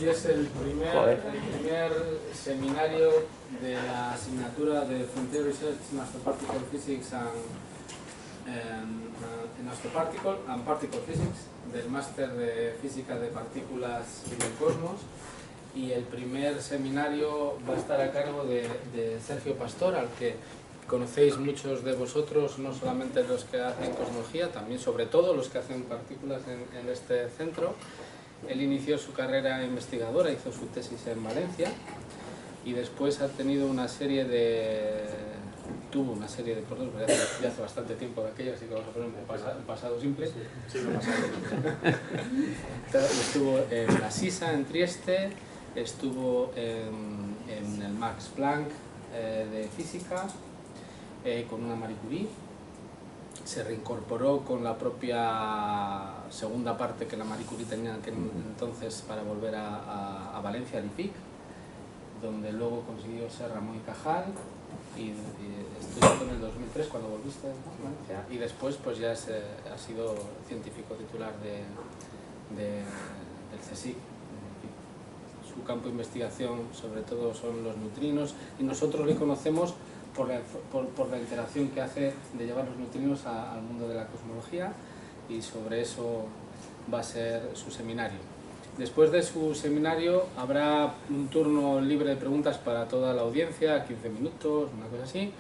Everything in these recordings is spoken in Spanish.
Hoy es el primer seminario de la asignatura de Frontier Research in Astroparticle Physics and Particle Physics del máster de Física de Partículas y del Cosmos, y el primer seminario va a estar a cargo de Sergio Pastor, al que conocéis muchos de vosotros, no solamente los que hacen cosmología, también sobre todo los que hacen partículas en este centro. Él inició su carrera investigadora, hizo su tesis en Valencia y después ha tenido tuvo una serie de perdón, ya hace bastante tiempo de aquello, así que vamos a poner un pasado simple. Sí, lo pasado. Estuvo en la SISA en Trieste, estuvo en el Max Planck de física con una Marie Curie. Se reincorporó con la propia segunda parte que la Marie Curie tenía entonces para volver a Valencia, al IPIC, donde luego consiguió ser Ramón y Cajal, y estuvo en el 2003 cuando volviste a Valencia, y después pues ya ha sido científico titular del CSIC. Su campo de investigación sobre todo son los neutrinos, y nosotros le conocemos por la interacción que hace de llevar los neutrinos al mundo de la cosmología, y sobre eso va a ser su seminario. Después de su seminario habrá un turno libre de preguntas para toda la audiencia, 15 minutos, una cosa así,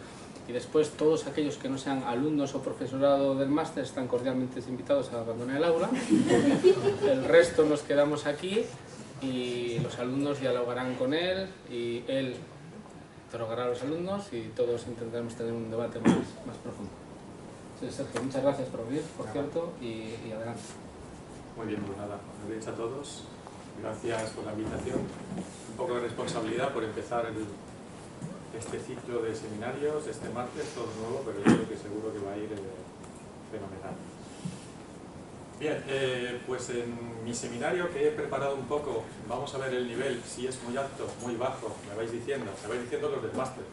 y después todos aquellos que no sean alumnos o profesorado del máster están cordialmente invitados a abandonar el aula. El resto nos quedamos aquí y los alumnos dialogarán con él y él interrogará a los alumnos y todos intentaremos tener un debate más profundo. Sí, Sergio, muchas gracias por venir, por cierto, y adelante. Muy bien, pues nada, buenos días a todos. Gracias por la invitación. Un poco de responsabilidad por empezar este ciclo de seminarios este martes, todo nuevo, pero yo creo que seguro que va a ir fenomenal. Bien, pues en mi seminario, que he preparado un poco, vamos a ver el nivel, si es muy alto, muy bajo, me vais diciendo los del máster.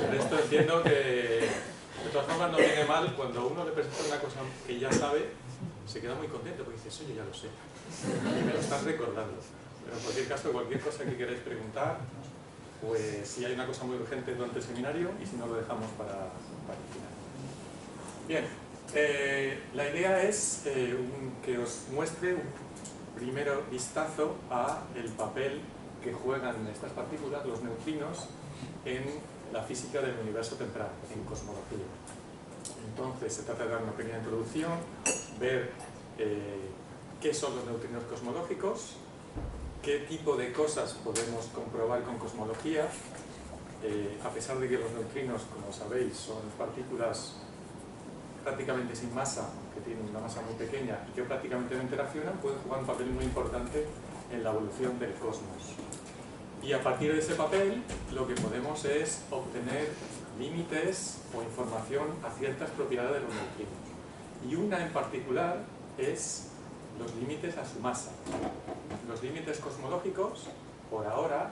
El resto entiendo que, de todas formas, no viene mal cuando uno le presenta una cosa que ya sabe, se queda muy contento porque dice, eso yo ya lo sé, y me lo están recordando. Pero en cualquier caso, cualquier cosa que queráis preguntar, pues si hay una cosa muy urgente durante el seminario, y si no, lo dejamos para el final. Bien. La idea es que os muestre un primero vistazo a el papel que juegan estas partículas, los neutrinos, en la física del universo temprano, en cosmología. Entonces se trata de dar una pequeña introducción, ver qué son los neutrinos cosmológicos, qué tipo de cosas podemos comprobar con cosmología, a pesar de que los neutrinos, como sabéis, son partículas prácticamente sin masa, que tienen una masa muy pequeña y que prácticamente no interaccionan, pueden jugar un papel muy importante en la evolución del cosmos. Y a partir de ese papel, lo que podemos es obtener límites o información a ciertas propiedades de los neutrinos. Y una en particular es los límites a su masa. Los límites cosmológicos, por ahora,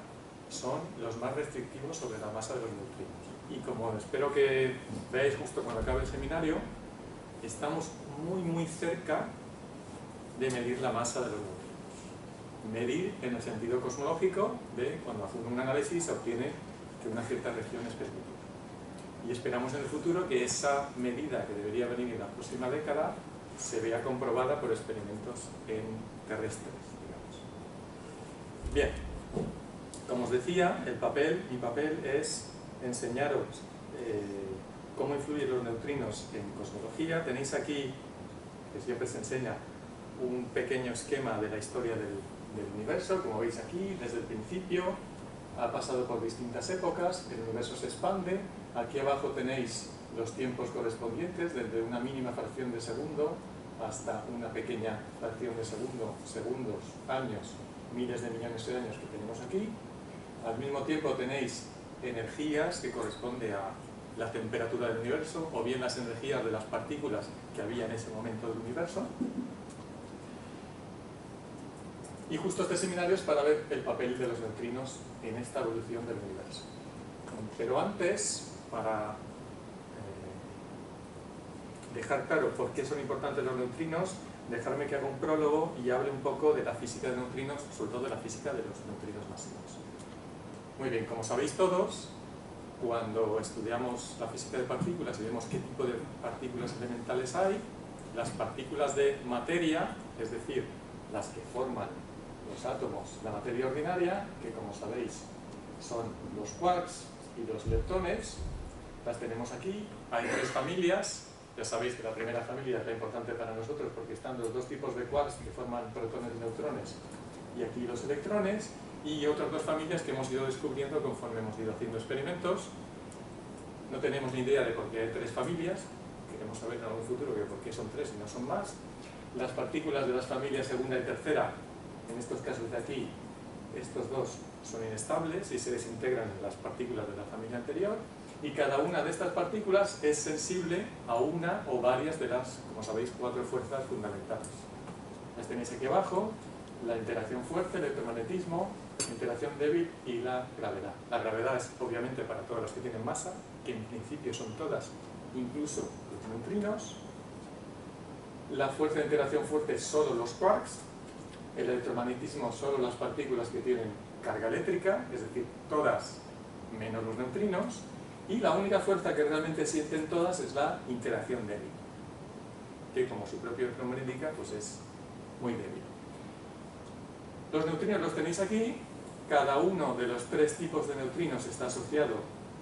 son los más restrictivos sobre la masa de los neutrinos. Y como espero que veáis justo cuando acabe el seminario, estamos muy cerca de medir la masa de los neutrinos. Medir en el sentido cosmológico de cuando hacen un análisis se obtiene que una cierta región es permitida. Y esperamos en el futuro que esa medida que debería venir en la próxima década se vea comprobada por experimentos terrestres, digamos. Bien, como os decía, mi papel es enseñaros cómo influyen los neutrinos en cosmología. Tenéis aquí, que siempre se enseña, un pequeño esquema de la historia del universo. Como veis aquí, desde el principio ha pasado por distintas épocas, el universo se expande. Aquí abajo tenéis los tiempos correspondientes, desde una mínima fracción de segundo hasta una pequeña fracción de segundo, segundos, años, miles de millones de años que tenemos aquí. Al mismo tiempo tenéis energías que corresponde a la temperatura del universo, o bien las energías de las partículas que había en ese momento del universo. Y justo este seminario es para ver el papel de los neutrinos en esta evolución del universo. Pero antes, para dejar claro por qué son importantes los neutrinos, dejarme que haga un prólogo y hable un poco de la física de neutrinos, sobre todo de la física de los neutrinos masivos. Muy bien, como sabéis todos, cuando estudiamos la física de partículas y vemos qué tipo de partículas elementales hay, las partículas de materia, es decir, las que forman los átomos, la materia ordinaria, que como sabéis son los quarks y los leptones, las tenemos aquí. Hay tres familias. Ya sabéis que la primera familia es la importante para nosotros porque están los dos tipos de quarks que forman protones y neutrones y aquí los electrones, y otras dos familias que hemos ido descubriendo conforme hemos ido haciendo experimentos. No tenemos ni idea de por qué hay tres familias, queremos saber en algún futuro que por qué son tres y no son más. Las partículas de las familias segunda y tercera, en estos casos de aquí, estos dos son inestables y se desintegran en las partículas de la familia anterior, y cada una de estas partículas es sensible a una o varias de las, como sabéis, cuatro fuerzas fundamentales. Las tenéis aquí abajo: la interacción fuerte, el electromagnetismo, la interacción débil y la gravedad. La gravedad es obviamente para todas las que tienen masa, que en principio son todas, incluso los neutrinos. La fuerza de interacción fuerte es solo los quarks. El electromagnetismo solo las partículas que tienen carga eléctrica, es decir, todas menos los neutrinos. Y la única fuerza que realmente sienten todas es la interacción débil, que como su propio nombre indica, pues es muy débil. Los neutrinos los tenéis aquí. Cada uno de los tres tipos de neutrinos está asociado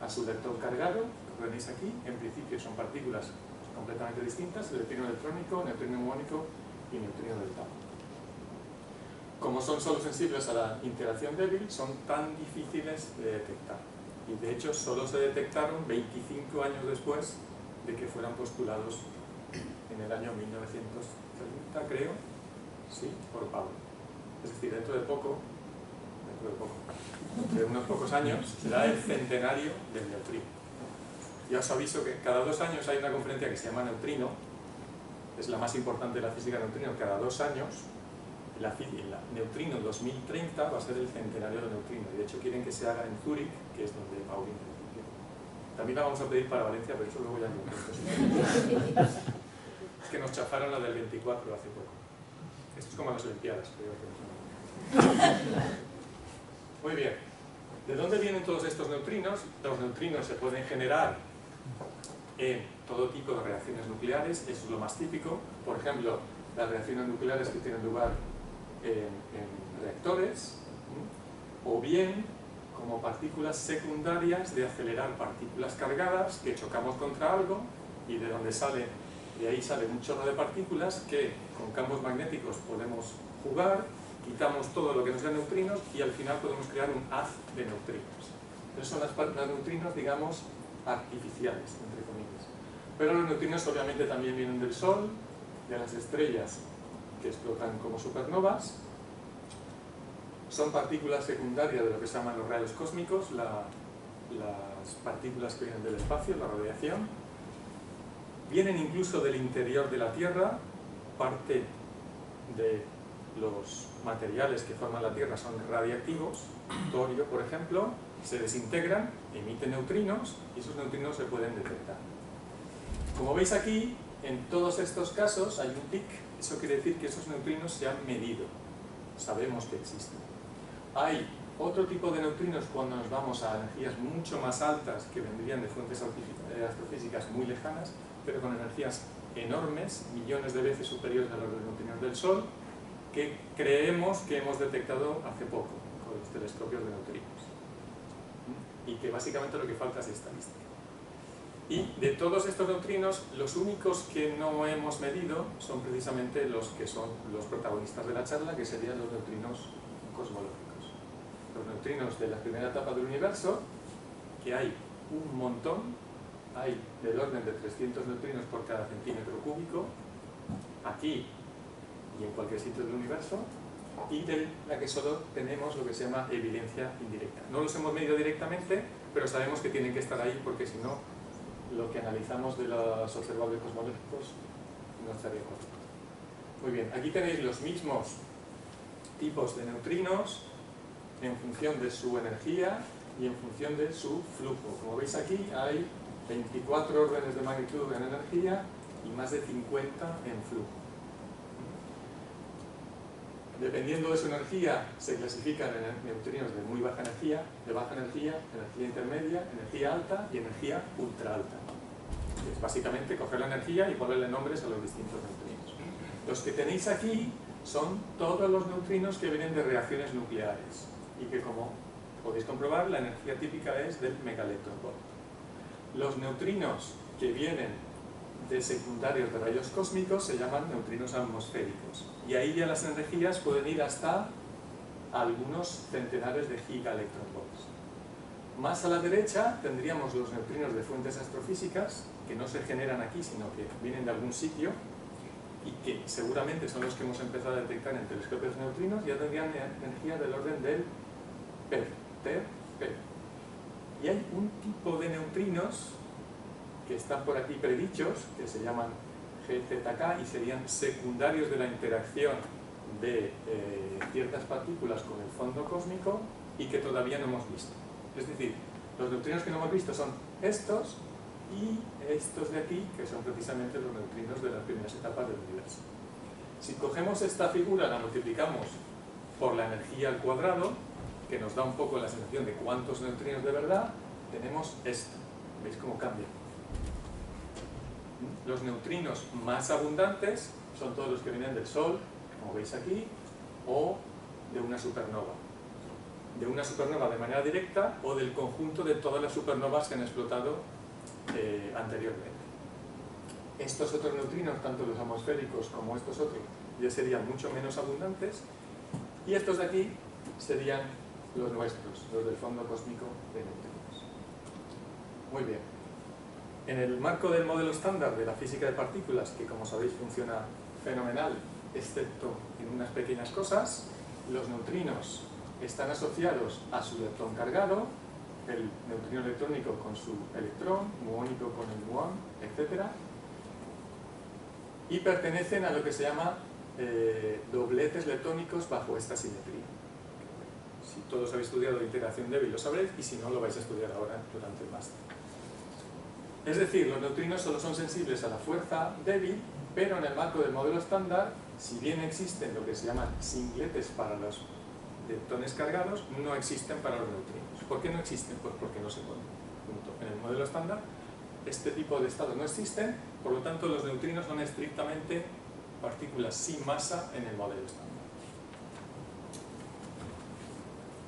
a su leptón cargado, lo tenéis aquí. En principio son partículas completamente distintas: el neutrino electrónico, neutrino muónico y neutrino del tau. Como son solo sensibles a la interacción débil, son tan difíciles de detectar. Y de hecho solo se detectaron 25 años después de que fueran postulados en el año 1930, creo, sí, por Pablo. Es decir, dentro de unos pocos años, será el centenario del neutrino. Ya os aviso que cada 2 años hay una conferencia que se llama Neutrino, es la más importante de la física de neutrino, cada 2 años. La Neutrino 2030 va a ser el centenario del neutrino, y de hecho quieren que se haga en Zúrich, que es donde Pauling principio. También la vamos a pedir para Valencia, pero eso luego ya no. Es que nos chafaron la del 24 hace poco. Esto es como las Olimpiadas, creo que. Muy bien. ¿De dónde vienen todos estos neutrinos? Los neutrinos se pueden generar en todo tipo de reacciones nucleares, eso es lo más típico. Por ejemplo, las reacciones nucleares que tienen lugar en reactores, o bien como partículas secundarias de acelerar partículas cargadas que chocamos contra algo y de ahí sale un chorro de partículas que con campos magnéticos podemos jugar, quitamos todo lo que no sean neutrinos y al final podemos crear un haz de neutrinos. Entonces son las neutrinos, digamos, artificiales, entre comillas. Pero los neutrinos obviamente también vienen del Sol, de las estrellas que explotan como supernovas. Son partículas secundarias de lo que se llaman los rayos cósmicos, las partículas que vienen del espacio, la radiación. Vienen incluso del interior de la Tierra. Parte de los materiales que forman la Tierra son radiactivos. Torio, por ejemplo, se desintegran, emiten neutrinos y esos neutrinos se pueden detectar. Como veis aquí, en todos estos casos hay un pic. Eso quiere decir que esos neutrinos se han medido, sabemos que existen. Hay otro tipo de neutrinos cuando nos vamos a energías mucho más altas, que vendrían de fuentes astrofísicas muy lejanas, pero con energías enormes, millones de veces superiores a los neutrinos del Sol, que creemos que hemos detectado hace poco con los telescopios de neutrinos. Y que básicamente lo que falta es estadística. Y de todos estos neutrinos, los únicos que no hemos medido son precisamente los que son los protagonistas de la charla, que serían los neutrinos cosmológicos. Los neutrinos de la primera etapa del universo, que hay un montón, hay del orden de 300 neutrinos por cada centímetro cúbico, aquí y en cualquier sitio del universo, y de la que solo tenemos lo que se llama evidencia indirecta. No los hemos medido directamente, pero sabemos que tienen que estar ahí porque si no, lo que analizamos de los observables cosmológicos no estaría correcto. Muy bien, aquí tenéis los mismos tipos de neutrinos en función de su energía y en función de su flujo. Como veis aquí hay 24 órdenes de magnitud en energía y más de 50 en flujo. Dependiendo de su energía, se clasifican en neutrinos de muy baja energía, energía intermedia, energía alta y energía ultra alta. Es básicamente coger la energía y ponerle nombres a los distintos neutrinos. Los que tenéis aquí son todos los neutrinos que vienen de reacciones nucleares y que, como podéis comprobar, la energía típica es del megaelectronvolt. Los neutrinos que vienen de secundarios de rayos cósmicos se llaman neutrinos atmosféricos, y ahí ya las energías pueden ir hasta algunos centenares de gigaelectronvolts. Más a la derecha tendríamos los neutrinos de fuentes astrofísicas, que no se generan aquí, sino que vienen de algún sitio y que seguramente son los que hemos empezado a detectar en telescopios de neutrinos. Ya tendrían energía del orden del PeV, TeV. Y hay un tipo de neutrinos que están por aquí predichos, que se llaman GZK y serían secundarios de la interacción de ciertas partículas con el fondo cósmico y que todavía no hemos visto. Es decir, los neutrinos que no hemos visto son estos y estos de aquí, que son precisamente los neutrinos de las primeras etapas del universo. Si cogemos esta figura, la multiplicamos por la energía al cuadrado, que nos da un poco la sensación de cuántos neutrinos de verdad, tenemos esto. ¿Veis cómo cambia? Los neutrinos más abundantes son todos los que vienen del Sol, como veis aquí, o de una supernova. De una supernova de manera directa o del conjunto de todas las supernovas que han explotado anteriormente. Estos otros neutrinos, tanto los atmosféricos como estos otros, ya serían mucho menos abundantes, y estos de aquí serían los nuestros, los del fondo cósmico de neutrinos. Muy bien. En el marco del modelo estándar de la física de partículas, que como sabéis funciona fenomenal, excepto en unas pequeñas cosas, los neutrinos están asociados a su leptón cargado, el neutrino electrónico con su electrón, muónico con el muón, etc. Y pertenecen a lo que se llama dobletes leptónicos bajo esta simetría. Si todos habéis estudiado integración débil lo sabréis, y si no lo vais a estudiar ahora durante el máster. Es decir, los neutrinos solo son sensibles a la fuerza débil, pero en el marco del modelo estándar, si bien existen lo que se llaman singletes para los leptones cargados, no existen para los neutrinos. ¿Por qué no existen? Pues porque no se ponen. Punto. En el modelo estándar, este tipo de estados no existen, por lo tanto los neutrinos son estrictamente partículas sin masa en el modelo estándar.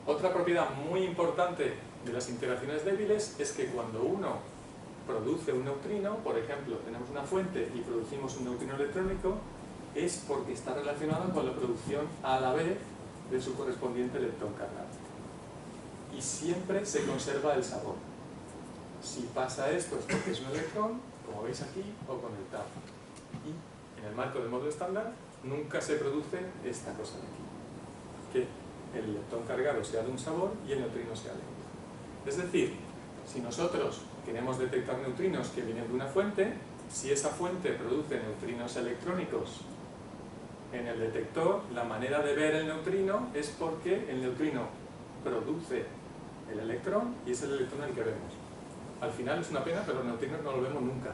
Otra propiedad muy importante de las interacciones débiles es que cuando uno produce un neutrino, por ejemplo, tenemos una fuente y producimos un neutrino electrónico, es porque está relacionado con la producción a la vez de su correspondiente leptón cargado. Y siempre se conserva el sabor. Si pasa esto es porque es un electrón, como veis aquí, o con el tau. Y en el marco del modelo estándar nunca se produce esta cosa de aquí, que el leptón cargado sea de un sabor y el neutrino sea de otro. Es decir, si nosotros queremos detectar neutrinos que vienen de una fuente, si esa fuente produce neutrinos electrónicos en el detector, la manera de ver el neutrino es porque el neutrino produce el electrón y es el electrón el que vemos. Al final es una pena, pero los neutrinos no lo vemos nunca.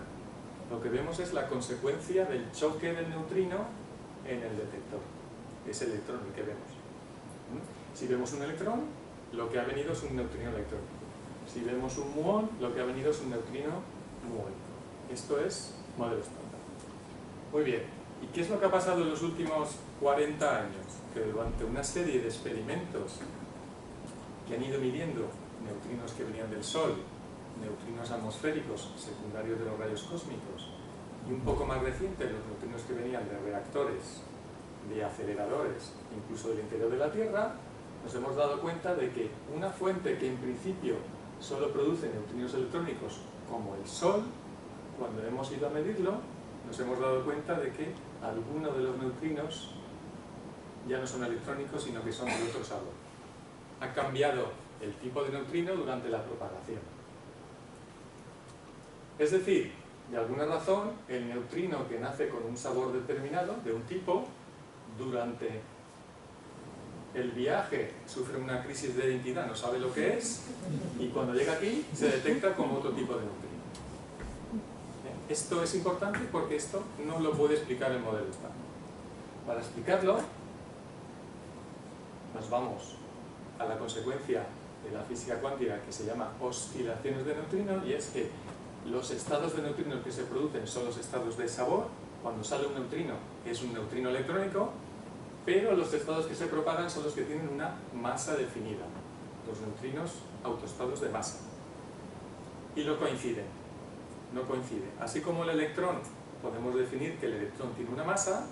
Lo que vemos es la consecuencia del choque del neutrino en el detector. Es el electrón el que vemos. Si vemos un electrón, lo que ha venido es un neutrino electrónico. Si vemos un muón, lo que ha venido es un neutrino muónico. Esto es modelo estándar. Muy bien. ¿Y qué es lo que ha pasado en los últimos 40 años? Que durante una serie de experimentos que han ido midiendo neutrinos que venían del Sol, neutrinos atmosféricos secundarios de los rayos cósmicos, y un poco más reciente los neutrinos que venían de reactores, de aceleradores, incluso del interior de la Tierra, nos hemos dado cuenta de que una fuente que en principio solo produce neutrinos electrónicos como el Sol, cuando hemos ido a medirlo, nos hemos dado cuenta de que algunos de los neutrinos ya no son electrónicos, sino que son de otro sabor. Ha cambiado el tipo de neutrino durante la propagación. Es decir, de alguna razón, el neutrino que nace con un sabor determinado, de un tipo, durante el viaje sufre una crisis de identidad, no sabe lo que es, y cuando llega aquí se detecta como otro tipo de neutrino. Esto es importante porque esto no lo puede explicar el modelo estándar. Para explicarlo, nos vamos a la consecuencia de la física cuántica que se llama oscilaciones de neutrinos, y es que los estados de neutrinos que se producen son los estados de sabor. Cuando sale un neutrino es un neutrino electrónico, pero los estados que se propagan son los que tienen una masa definida, los neutrinos autoestados de masa. Y no coinciden. Así como el electrón, podemos definir que el electrón tiene una masa,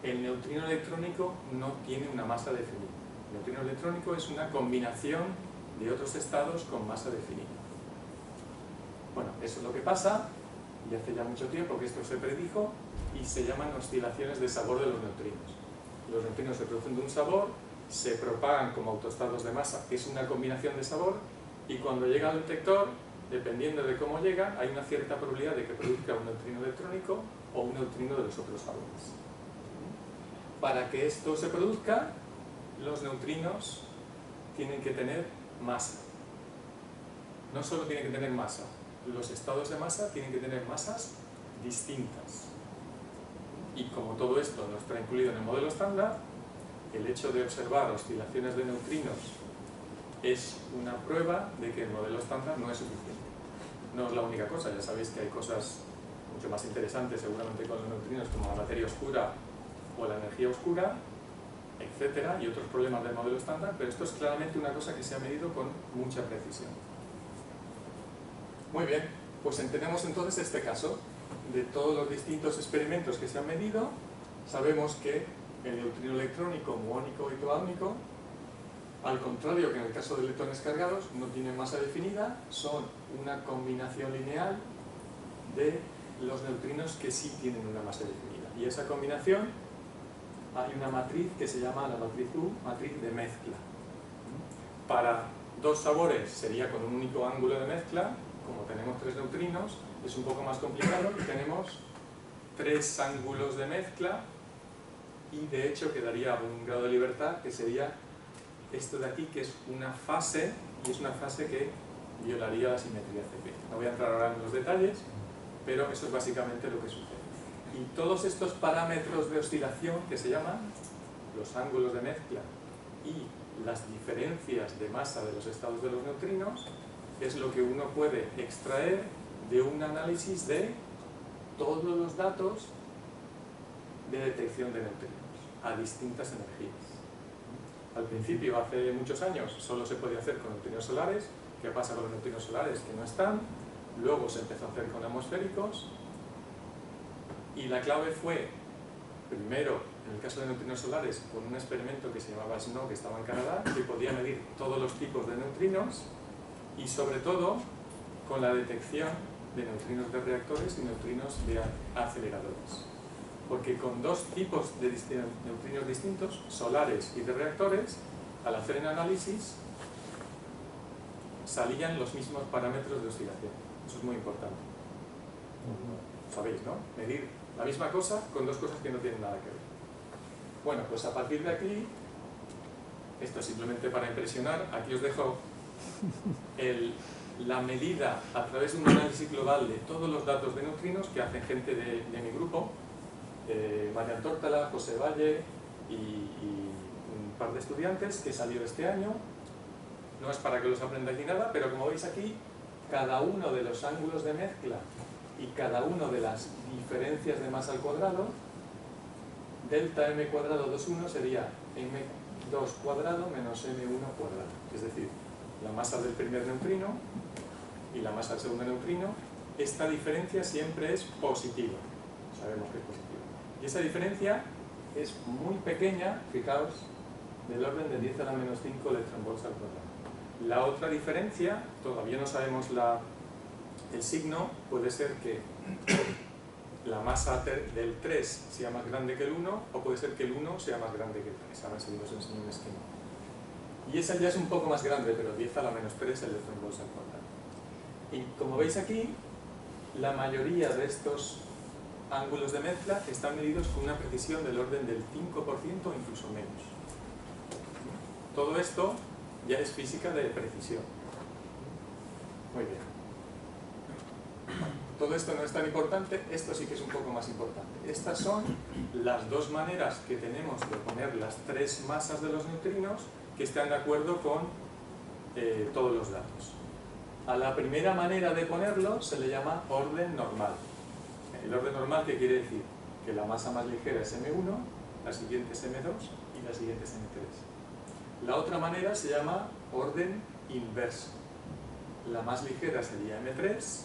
el neutrino electrónico no tiene una masa definida. El neutrino electrónico es una combinación de otros estados con masa definida. Bueno, eso es lo que pasa, y hace ya mucho tiempo que esto se predijo, y se llaman oscilaciones de sabor de los neutrinos. Los neutrinos se producen de un sabor, se propagan como autoestados de masa, que es una combinación de sabor, y cuando llega al detector, dependiendo de cómo llega, hay una cierta probabilidad de que produzca un neutrino electrónico o un neutrino de los otros sabores. Para que esto se produzca, los neutrinos tienen que tener masa. No solo tienen que tener masa, los estados de masa tienen que tener masas distintas. Y como todo esto no está incluido en el modelo estándar, el hecho de observar oscilaciones de neutrinos es una prueba de que el modelo estándar no es suficiente. No es la única cosa, ya sabéis que hay cosas mucho más interesantes seguramente con los neutrinos, como la materia oscura o la energía oscura, etcétera, y otros problemas del modelo estándar, pero esto es claramente una cosa que se ha medido con mucha precisión. Muy bien, pues entendemos entonces este caso. De todos los distintos experimentos que se han medido, sabemos que el neutrino electrónico muónico y toánico, al contrario que en el caso de electrones cargados, no tienen masa definida, son una combinación lineal de los neutrinos que sí tienen una masa definida. Y esa combinación, hay una matriz que se llama la matriz U, matriz de mezcla. Para dos sabores sería con un único ángulo de mezcla. Como tenemos tres neutrinos, es un poco más complicado y tenemos tres ángulos de mezcla, y de hecho quedaría un grado de libertad que sería esto de aquí, que es una fase, y es una fase que violaría la simetría CP. No voy a entrar ahora en los detalles, pero eso es básicamente lo que sucede. Y todos estos parámetros de oscilación que se llaman los ángulos de mezcla y las diferencias de masa de los estados de los neutrinos es lo que uno puede extraer de un análisis de todos los datos de detección de neutrinos a distintas energías. Al principio, hace muchos años, solo se podía hacer con neutrinos solares. ¿Qué pasa con los neutrinos solares? Que no están. Luego se empezó a hacer con atmosféricos, y la clave fue, primero, en el caso de neutrinos solares, con un experimento que se llamaba SNO, que estaba en Canadá, que podía medir todos los tipos de neutrinos, y sobre todo con la detección de neutrinos de reactores y neutrinos de aceleradores. Porque con dos tipos de neutrinos distintos, solares y de reactores, al hacer el análisis salían los mismos parámetros de oscilación. Eso es muy importante. Sabéis, ¿no? Medir la misma cosa con dos cosas que no tienen nada que ver. Bueno, pues a partir de aquí, esto es simplemente para impresionar, aquí os dejo la medida a través de un análisis global de todos los datos de neutrinos que hacen gente de mi grupo, Marian Tórtala, José Valle y un par de estudiantes, que salió este año. No es para que los aprendáis ni nada, pero como veis aquí, cada uno de los ángulos de mezcla y cada una de las diferencias de masa al cuadrado, delta m cuadrado 2,1 sería m2 cuadrado menos m1 cuadrado. Es decir, la masa del primer neutrino y la masa del segundo neutrino. Esta diferencia siempre es positiva. Sabemos que es positiva. Y esa diferencia es muy pequeña, fijaos, del orden de 10 a la menos 5 electronvolts al cuadrado. La otra diferencia, todavía no sabemos el signo, puede ser que la masa del 3 sea más grande que el 1, o puede ser que el 1 sea más grande que el 3. Ahora sí os enseño un esquema. Y esa ya es un poco más grande, pero 10 a la menos 3 electronvolts al cuadrado. Y como veis aquí, la mayoría de estos ángulos de mezcla están medidos con una precisión del orden del 5% o incluso menos. Todo esto ya es física de precisión. Muy bien. Todo esto no es tan importante, esto sí que es un poco más importante. Estas son las dos maneras que tenemos de poner las tres masas de los neutrinos que están de acuerdo con todos los datos. A la primera manera de ponerlo se le llama orden normal. El orden normal, ¿qué quiere decir? Que la masa más ligera es M1, la siguiente es M2 y la siguiente es M3. La otra manera se llama orden inverso. La más ligera sería M3,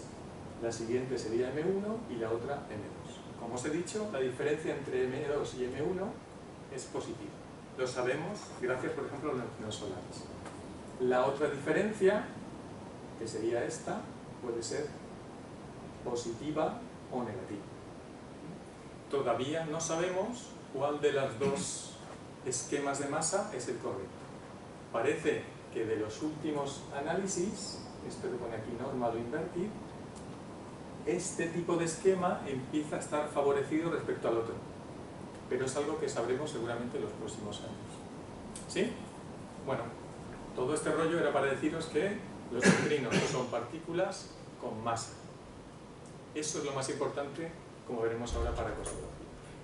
la siguiente sería M1 y la otra M2. Como os he dicho, la diferencia entre M2 y M1 es positiva. Lo sabemos gracias, por ejemplo, a los neutrinos solares. La otra diferencia, que sería esta, puede ser positiva o negativa. Todavía no sabemos cuál de las dos esquemas de masa es el correcto. Parece que de los últimos análisis, esto que pone aquí normal o invertir, este tipo de esquema empieza a estar favorecido respecto al otro. Pero es algo que sabremos seguramente en los próximos años. ¿Sí? Bueno, todo este rollo era para deciros que los neutrinos son partículas con masa. Eso es lo más importante, como veremos ahora, para cosmología.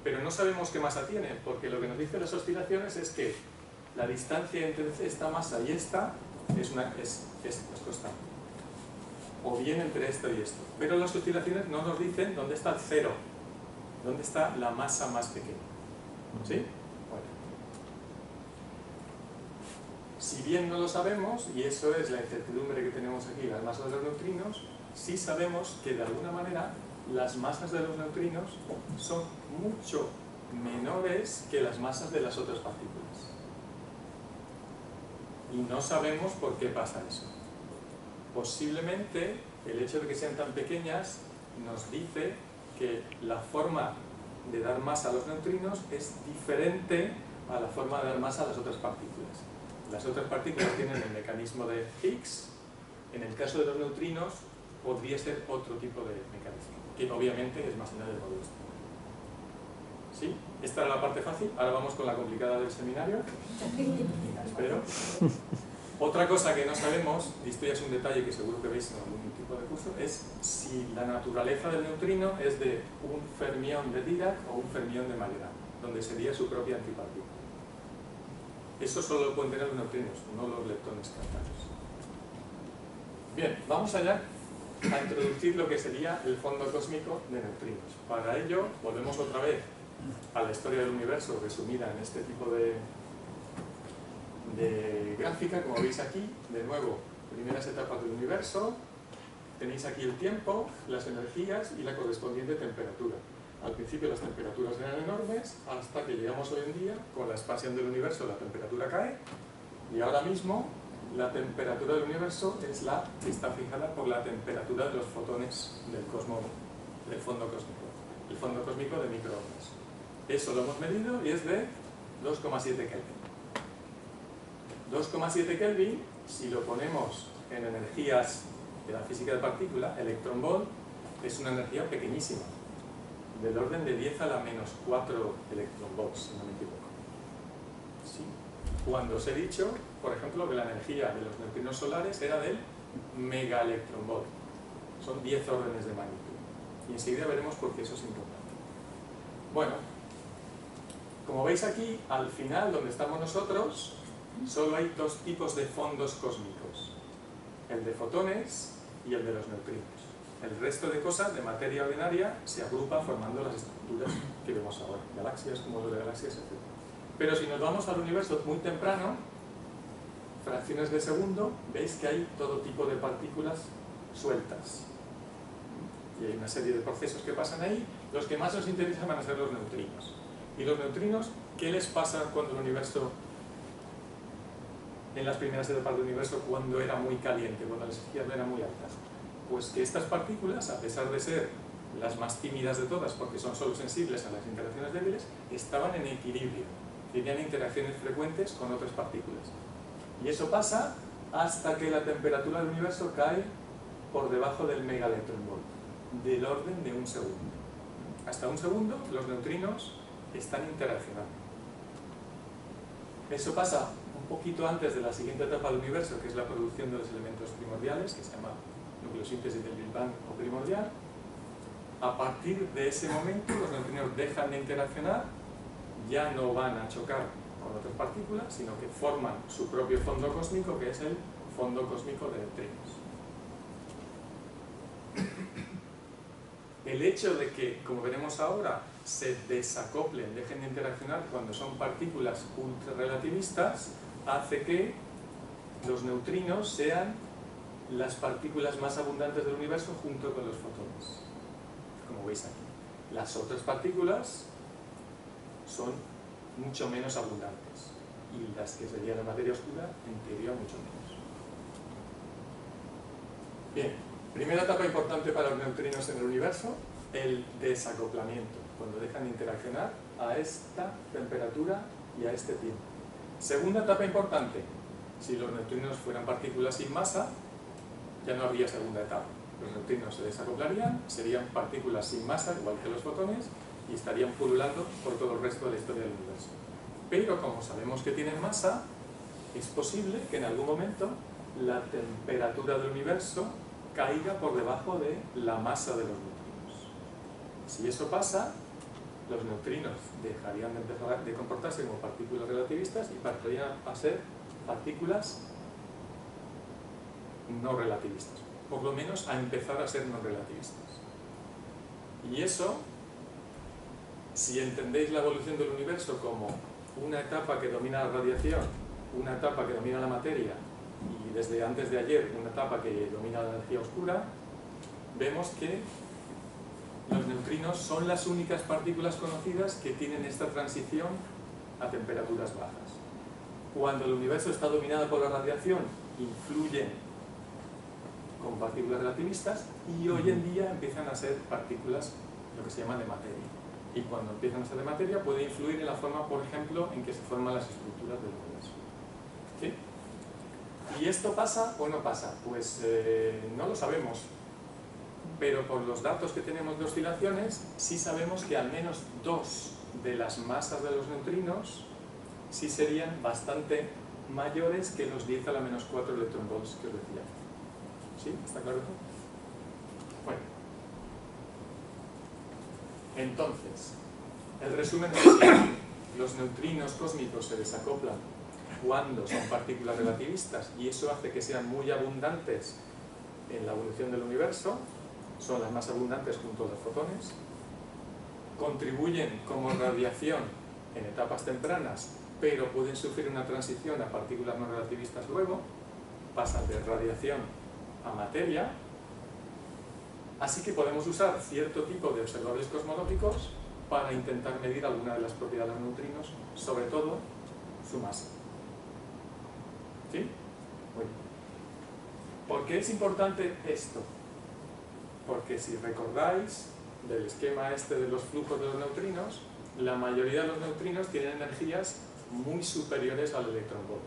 Pero no sabemos qué masa tienen, porque lo que nos dicen las oscilaciones es que la distancia entre esta masa y esta es constante. O bien entre esto y esto. Pero las oscilaciones no nos dicen dónde está el cero, dónde está la masa más pequeña. ¿Sí? Bueno. Si bien no lo sabemos, y eso es la incertidumbre que tenemos aquí, las masas de los neutrinos, sí sabemos que de alguna manera las masas de los neutrinos son mucho menores que las masas de las otras partículas. Y no sabemos por qué pasa eso. Posiblemente el hecho de que sean tan pequeñas nos dice que la forma de dar masa a los neutrinos es diferente a la forma de dar masa a las otras partículas. Las otras partículas tienen el mecanismo de Higgs. En el caso de los neutrinos podría ser otro tipo de mecanismo, que obviamente es más allá del modo estándar. ¿Sí? Esta era la parte fácil. Ahora vamos con la complicada del seminario. Espero. Otra cosa que no sabemos, y esto ya es un detalle que seguro que veis en algún tipo de curso, es si la naturaleza del neutrino es de un fermión de Dirac o un fermión de Magellan, donde sería su propia antipartícula. Eso solo lo pueden tener los neutrinos, no los leptones cargados. Bien, vamos allá a introducir lo que sería el fondo cósmico de neutrinos. Para ello, volvemos otra vez a la historia del universo resumida en este tipo de gráfica, como veis aquí. De nuevo, primeras etapas del universo, tenéis aquí el tiempo, las energías y la correspondiente temperatura. Al principio las temperaturas eran enormes, hasta que llegamos hoy en día, con la expansión del universo la temperatura cae, y ahora mismo la temperatura del universo es la que está fijada por la temperatura de los fotones del cosmos, del fondo cósmico, el fondo cósmico de microondas. Eso lo hemos medido y es de 2,7 Kelvin. 2,7 Kelvin, si lo ponemos en energías de la física de partícula, electron-volt, es una energía pequeñísima, del orden de 10 a la menos 4 electronvolts, si no me equivoco. ¿Sí? Cuando os he dicho, por ejemplo, que la energía de los neutrinos solares era del megaelectronvolt. Son 10 órdenes de magnitud. Y enseguida veremos por qué eso es importante. Bueno, como veis aquí, al final, donde estamos nosotros, solo hay dos tipos de fondos cósmicos. El de fotones y el de los neutrinos. El resto de cosas, de materia ordinaria, se agrupa formando las estructuras que vemos ahora. Galaxias, cúmulos de galaxias, etc. Pero si nos vamos al universo muy temprano, fracciones de segundo, veis que hay todo tipo de partículas sueltas. Y hay una serie de procesos que pasan ahí. Los que más nos interesan van a ser los neutrinos. ¿Y los neutrinos, qué les pasa cuando el universo, en las primeras etapas del universo, cuando era muy caliente, cuando las energías eran muy altas? Pues que estas partículas, a pesar de ser las más tímidas de todas, porque son solo sensibles a las interacciones débiles, estaban en equilibrio, tenían interacciones frecuentes con otras partículas. Y eso pasa hasta que la temperatura del universo cae por debajo del megaelectronvolt, del orden de un segundo. Hasta un segundo los neutrinos están interaccionando. Eso pasa un poquito antes de la siguiente etapa del universo, que es la producción de los elementos primordiales, que se llama nucleosíntesis del Big Bang o primordial, A partir de ese momento los neutrinos dejan de interaccionar, ya no van a chocar con otras partículas, sino que forman su propio fondo cósmico, que es el fondo cósmico de neutrinos. El hecho de que, como veremos ahora, se desacoplen, dejen de interaccionar cuando son partículas ultrarrelativistas, hace que los neutrinos sean las partículas más abundantes del universo junto con los fotones, como veis aquí. Las otras partículas son mucho menos abundantes y las que serían la materia oscura, en teoría, mucho menos. Bien, primera etapa importante para los neutrinos en el universo, el desacoplamiento, cuando dejan de interaccionar a esta temperatura y a este tiempo. Segunda etapa importante, si los neutrinos fueran partículas sin masa, ya no habría segunda etapa. Los neutrinos se desacoplarían, serían partículas sin masa, igual que los fotones, y estarían pululando por todo el resto de la historia del universo. Pero como sabemos que tienen masa, es posible que en algún momento la temperatura del universo caiga por debajo de la masa de los neutrinos. Si eso pasa, los neutrinos dejarían de comportarse como partículas relativistas y pasarían a ser partículas no relativistas, por lo menos a empezar a ser no relativistas. Y eso, si entendéis la evolución del universo como una etapa que domina la radiación, una etapa que domina la materia y desde antes de ayer una etapa que domina la energía oscura, vemos que los neutrinos son las únicas partículas conocidas que tienen esta transición a temperaturas bajas. Cuando el universo está dominado por la radiación, influyen con partículas relativistas y hoy en día empiezan a ser partículas, lo que se llama de materia. Y cuando empiezan a ser de materia puede influir en la forma, por ejemplo, en que se forman las estructuras del universo. ¿Sí? ¿Y esto pasa o no pasa? Pues no lo sabemos, pero por los datos que tenemos de oscilaciones sí sabemos que al menos dos de las masas de los neutrinos sí serían bastante mayores que los 10 a la menos 4 electronvolts que os decía. ¿Sí? ¿Está claro todo? Bueno. Entonces, el resumen es que los neutrinos cósmicos se desacoplan cuando son partículas relativistas y eso hace que sean muy abundantes en la evolución del universo, son las más abundantes junto a los fotones, contribuyen como radiación en etapas tempranas, pero pueden sufrir una transición a partículas no relativistas luego, pasan de radiación a materia, así que podemos usar cierto tipo de observables cosmológicos para intentar medir alguna de las propiedades de los neutrinos, sobre todo su masa. ¿Sí? Muy bien. ¿Por qué es importante esto? Porque si recordáis del esquema este de los flujos de los neutrinos, la mayoría de los neutrinos tienen energías muy superiores al electronvolt.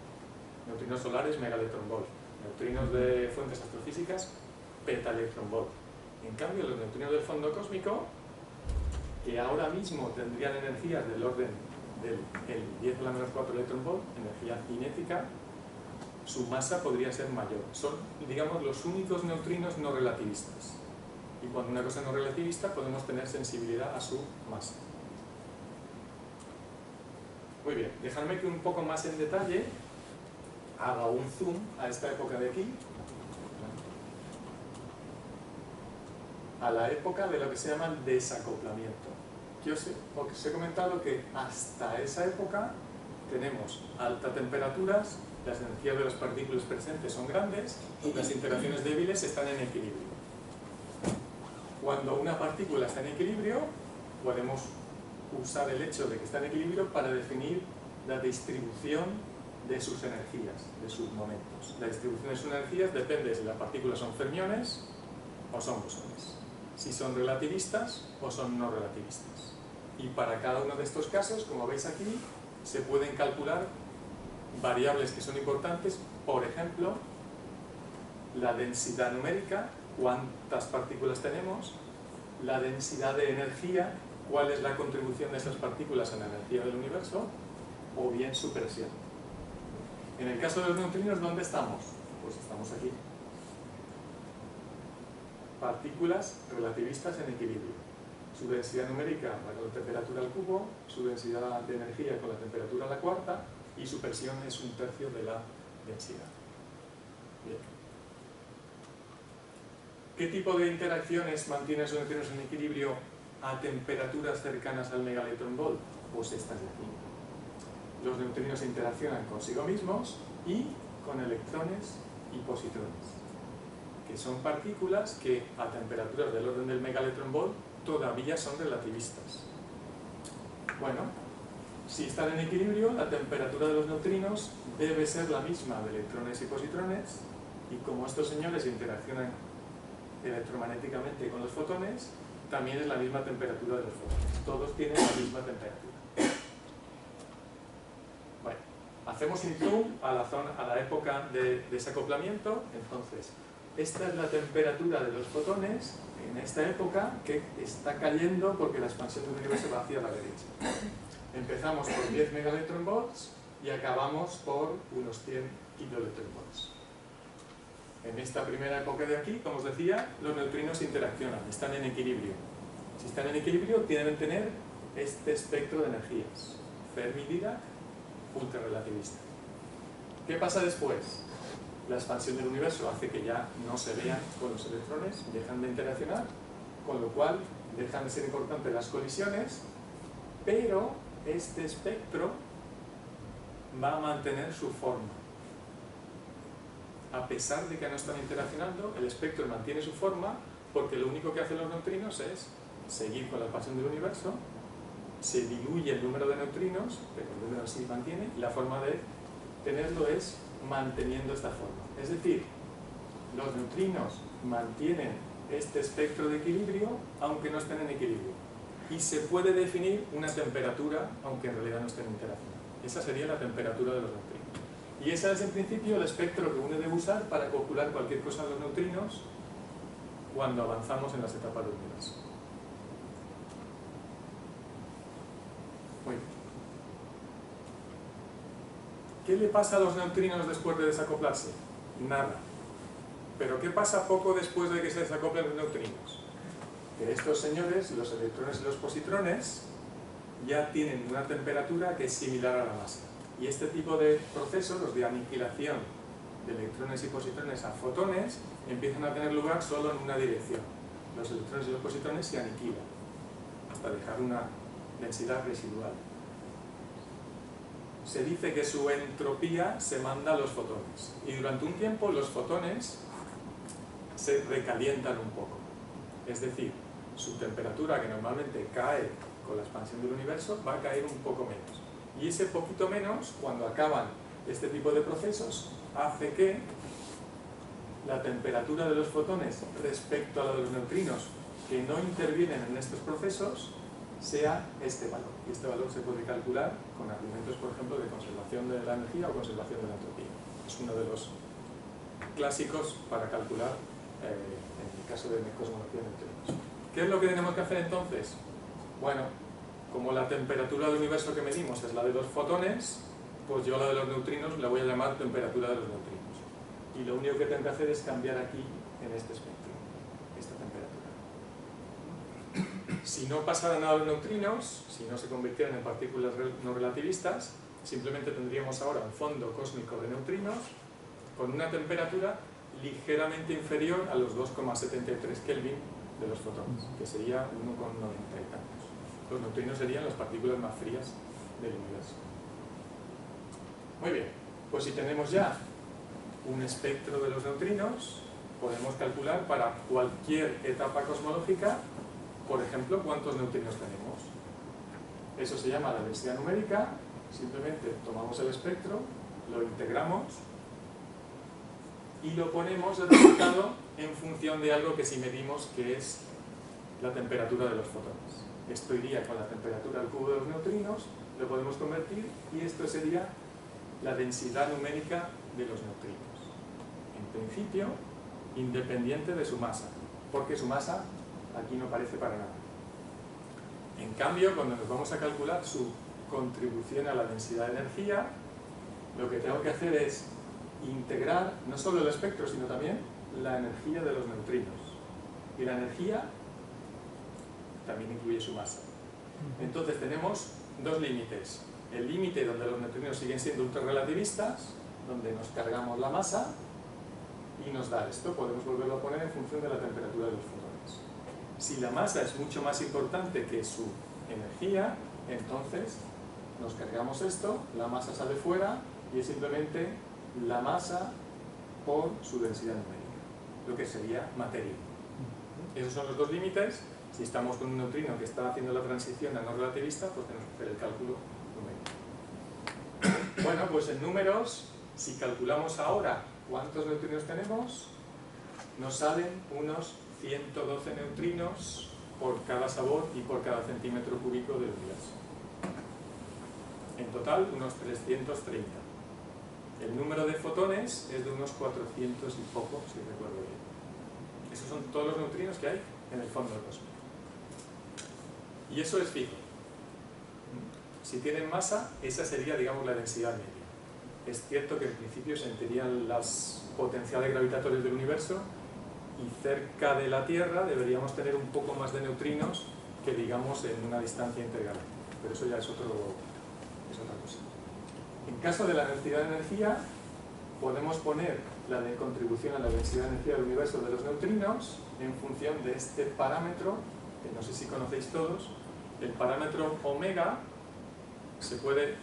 Neutrinos solares, megaelectronvolt. Neutrinos de fuentes astrofísicas, petaelectronvolt. En cambio, los neutrinos del fondo cósmico, que ahora mismo tendrían energías del orden del 10 a la menos 4 electronvolt, energía cinética, su masa podría ser mayor. Son, digamos, los únicos neutrinos no relativistas. Y cuando una cosa no relativista podemos tener sensibilidad a su masa. Muy bien, dejadme que un poco más en detalle haga un zoom a esta época de aquí, a la época de lo que se llama el desacoplamiento. Yo os he comentado que hasta esa época tenemos altas temperaturas, las energías de las partículas presentes son grandes, las interacciones débiles están en equilibrio. Cuando una partícula está en equilibrio, podemos usar el hecho de que está en equilibrio para definir la distribución de sus energías, de sus momentos. La distribución de sus energías depende de si las partículas son fermiones o son bosones, si son relativistas o son no relativistas. Y para cada uno de estos casos, como veis aquí, se pueden calcular variables que son importantes, por ejemplo, la densidad numérica, cuántas partículas tenemos, la densidad de energía, cuál es la contribución de esas partículas a la energía del universo, o bien su presión. En el caso de los neutrinos, ¿dónde estamos? Pues estamos aquí. partículas relativistas en equilibrio. Su densidad numérica va con la temperatura al cubo, su densidad de energía con la temperatura a la cuarta y su presión es 1/3 de la densidad. Bien. ¿Qué tipo de interacciones mantienen los neutrinos en equilibrio a temperaturas cercanas al megaelectronvolt? Pues estas de aquí. Los neutrinos interaccionan consigo mismos y con electrones y positrones, que son partículas que a temperaturas del orden del megaelectronvolt todavía son relativistas. Bueno, si están en equilibrio, la temperatura de los neutrinos debe ser la misma de electrones y positrones, y como estos señores interaccionan electromagnéticamente con los fotones, también es la misma temperatura de los fotones. Todos tienen la misma temperatura. Bueno, hacemos un zoom a la época de desacoplamiento. Entonces, esta es la temperatura de los fotones en esta época, que está cayendo porque la expansión del universo va hacia la derecha. Empezamos por 10 megaelectronvolts y acabamos por unos 100 kiloelectronvolts. En esta primera época de aquí, como os decía, los neutrinos interaccionan, están en equilibrio. Si están en equilibrio, tienen que tener este espectro de energías, Fermi-Dirac, ultrarrelativista. ¿Qué pasa después? La expansión del universo hace que ya no se vean con los electrones, dejan de interaccionar, con lo cual dejan de ser importantes las colisiones, pero este espectro va a mantener su forma. A pesar de que no están interaccionando, el espectro mantiene su forma porque lo único que hacen los neutrinos es seguir con la expansión del universo, se diluye el número de neutrinos, pero el número sí mantiene, y la forma de tenerlo es manteniendo esta forma. Es decir, los neutrinos mantienen este espectro de equilibrio aunque no estén en equilibrio. Y se puede definir una temperatura aunque en realidad no estén interaccionando. Esa sería la temperatura de los neutrinos. Y ese es en principio el espectro que uno debe usar para calcular cualquier cosa de los neutrinos cuando avanzamos en las etapas del universo. Muy bien. ¿Qué le pasa a los neutrinos después de desacoplarse? Nada. ¿Pero qué pasa poco después de que se desacoplen los neutrinos? Que estos señores, los electrones y los positrones, ya tienen una temperatura que es similar a la masa. Y este tipo de procesos, los de aniquilación de electrones y positrones a fotones, empiezan a tener lugar solo en una dirección. Los electrones y los positrones se aniquilan hasta dejar una densidad residual. Se dice que su entropía se manda a los fotones. Y durante un tiempo los fotones se recalientan un poco. Es decir, su temperatura, que normalmente cae con la expansión del universo, va a caer un poco menos. Y ese poquito menos, cuando acaban este tipo de procesos, hace que la temperatura de los fotones respecto a la de los neutrinos que no intervienen en estos procesos sea este valor. Y este valor se puede calcular con argumentos, por ejemplo, de conservación de la energía o conservación de la entropía. Es uno de los clásicos para calcular en el caso de cosmología de neutrinos. ¿Qué es lo que tenemos que hacer entonces? Bueno, como la temperatura del universo que medimos es la de los fotones, pues yo la de los neutrinos la voy a llamar temperatura de los neutrinos. Y lo único que tengo que hacer es cambiar aquí, en este espectro, esta temperatura. Si no pasara nada a los neutrinos, si no se convirtieran en partículas no relativistas, simplemente tendríamos ahora un fondo cósmico de neutrinos con una temperatura ligeramente inferior a los 2,73 Kelvin de los fotones, que sería 1,90 y tantos. Los neutrinos serían las partículas más frías del universo. Muy bien, pues si tenemos ya un espectro de los neutrinos, podemos calcular para cualquier etapa cosmológica, por ejemplo, cuántos neutrinos tenemos. Eso se llama la densidad numérica. Simplemente tomamos el espectro, lo integramos y lo ponemos el resultado en función de algo que sí medimos, que es la temperatura de los fotones. Esto iría con la temperatura al cubo de los neutrinos, lo podemos convertir y esto sería la densidad numérica de los neutrinos. En principio, independiente de su masa, porque su masa aquí no aparece para nada. En cambio, cuando nos vamos a calcular su contribución a la densidad de energía, lo que tengo que hacer es integrar no solo el espectro, sino también la energía de los neutrinos. Y la energía también incluye su masa. Entonces tenemos dos límites. El límite donde los neutrinos siguen siendo ultrarrelativistas, donde nos cargamos la masa y nos da esto. Podemos volverlo a poner en función de la temperatura de los fotones. Si la masa es mucho más importante que su energía, entonces nos cargamos esto, la masa sale fuera y es simplemente la masa por su densidad numérica, lo que sería materia. Esos son los dos límites. Si estamos con un neutrino que está haciendo la transición a no relativista, pues tenemos que hacer el cálculo numérico. Bueno, pues en números, si calculamos ahora cuántos neutrinos tenemos, nos salen unos 112 neutrinos por cada sabor y por cada centímetro cúbico del universo. En total, unos 330. El número de fotones es de unos 400 y poco, si recuerdo bien. Esos son todos los neutrinos que hay en el fondo del cosmos. Y eso es fijo. Si tienen masa, esa sería, digamos, la densidad media. Es cierto que en principio se entenderían las potenciales gravitatorias del universo y cerca de la Tierra deberíamos tener un poco más de neutrinos que, digamos, en una distancia intergaláctica. Pero eso ya es otra cosa. En caso de la densidad de energía, podemos poner la de contribución a la densidad de energía del universo de los neutrinos en función de este parámetro, que no sé si conocéis todos. El parámetro omega se puede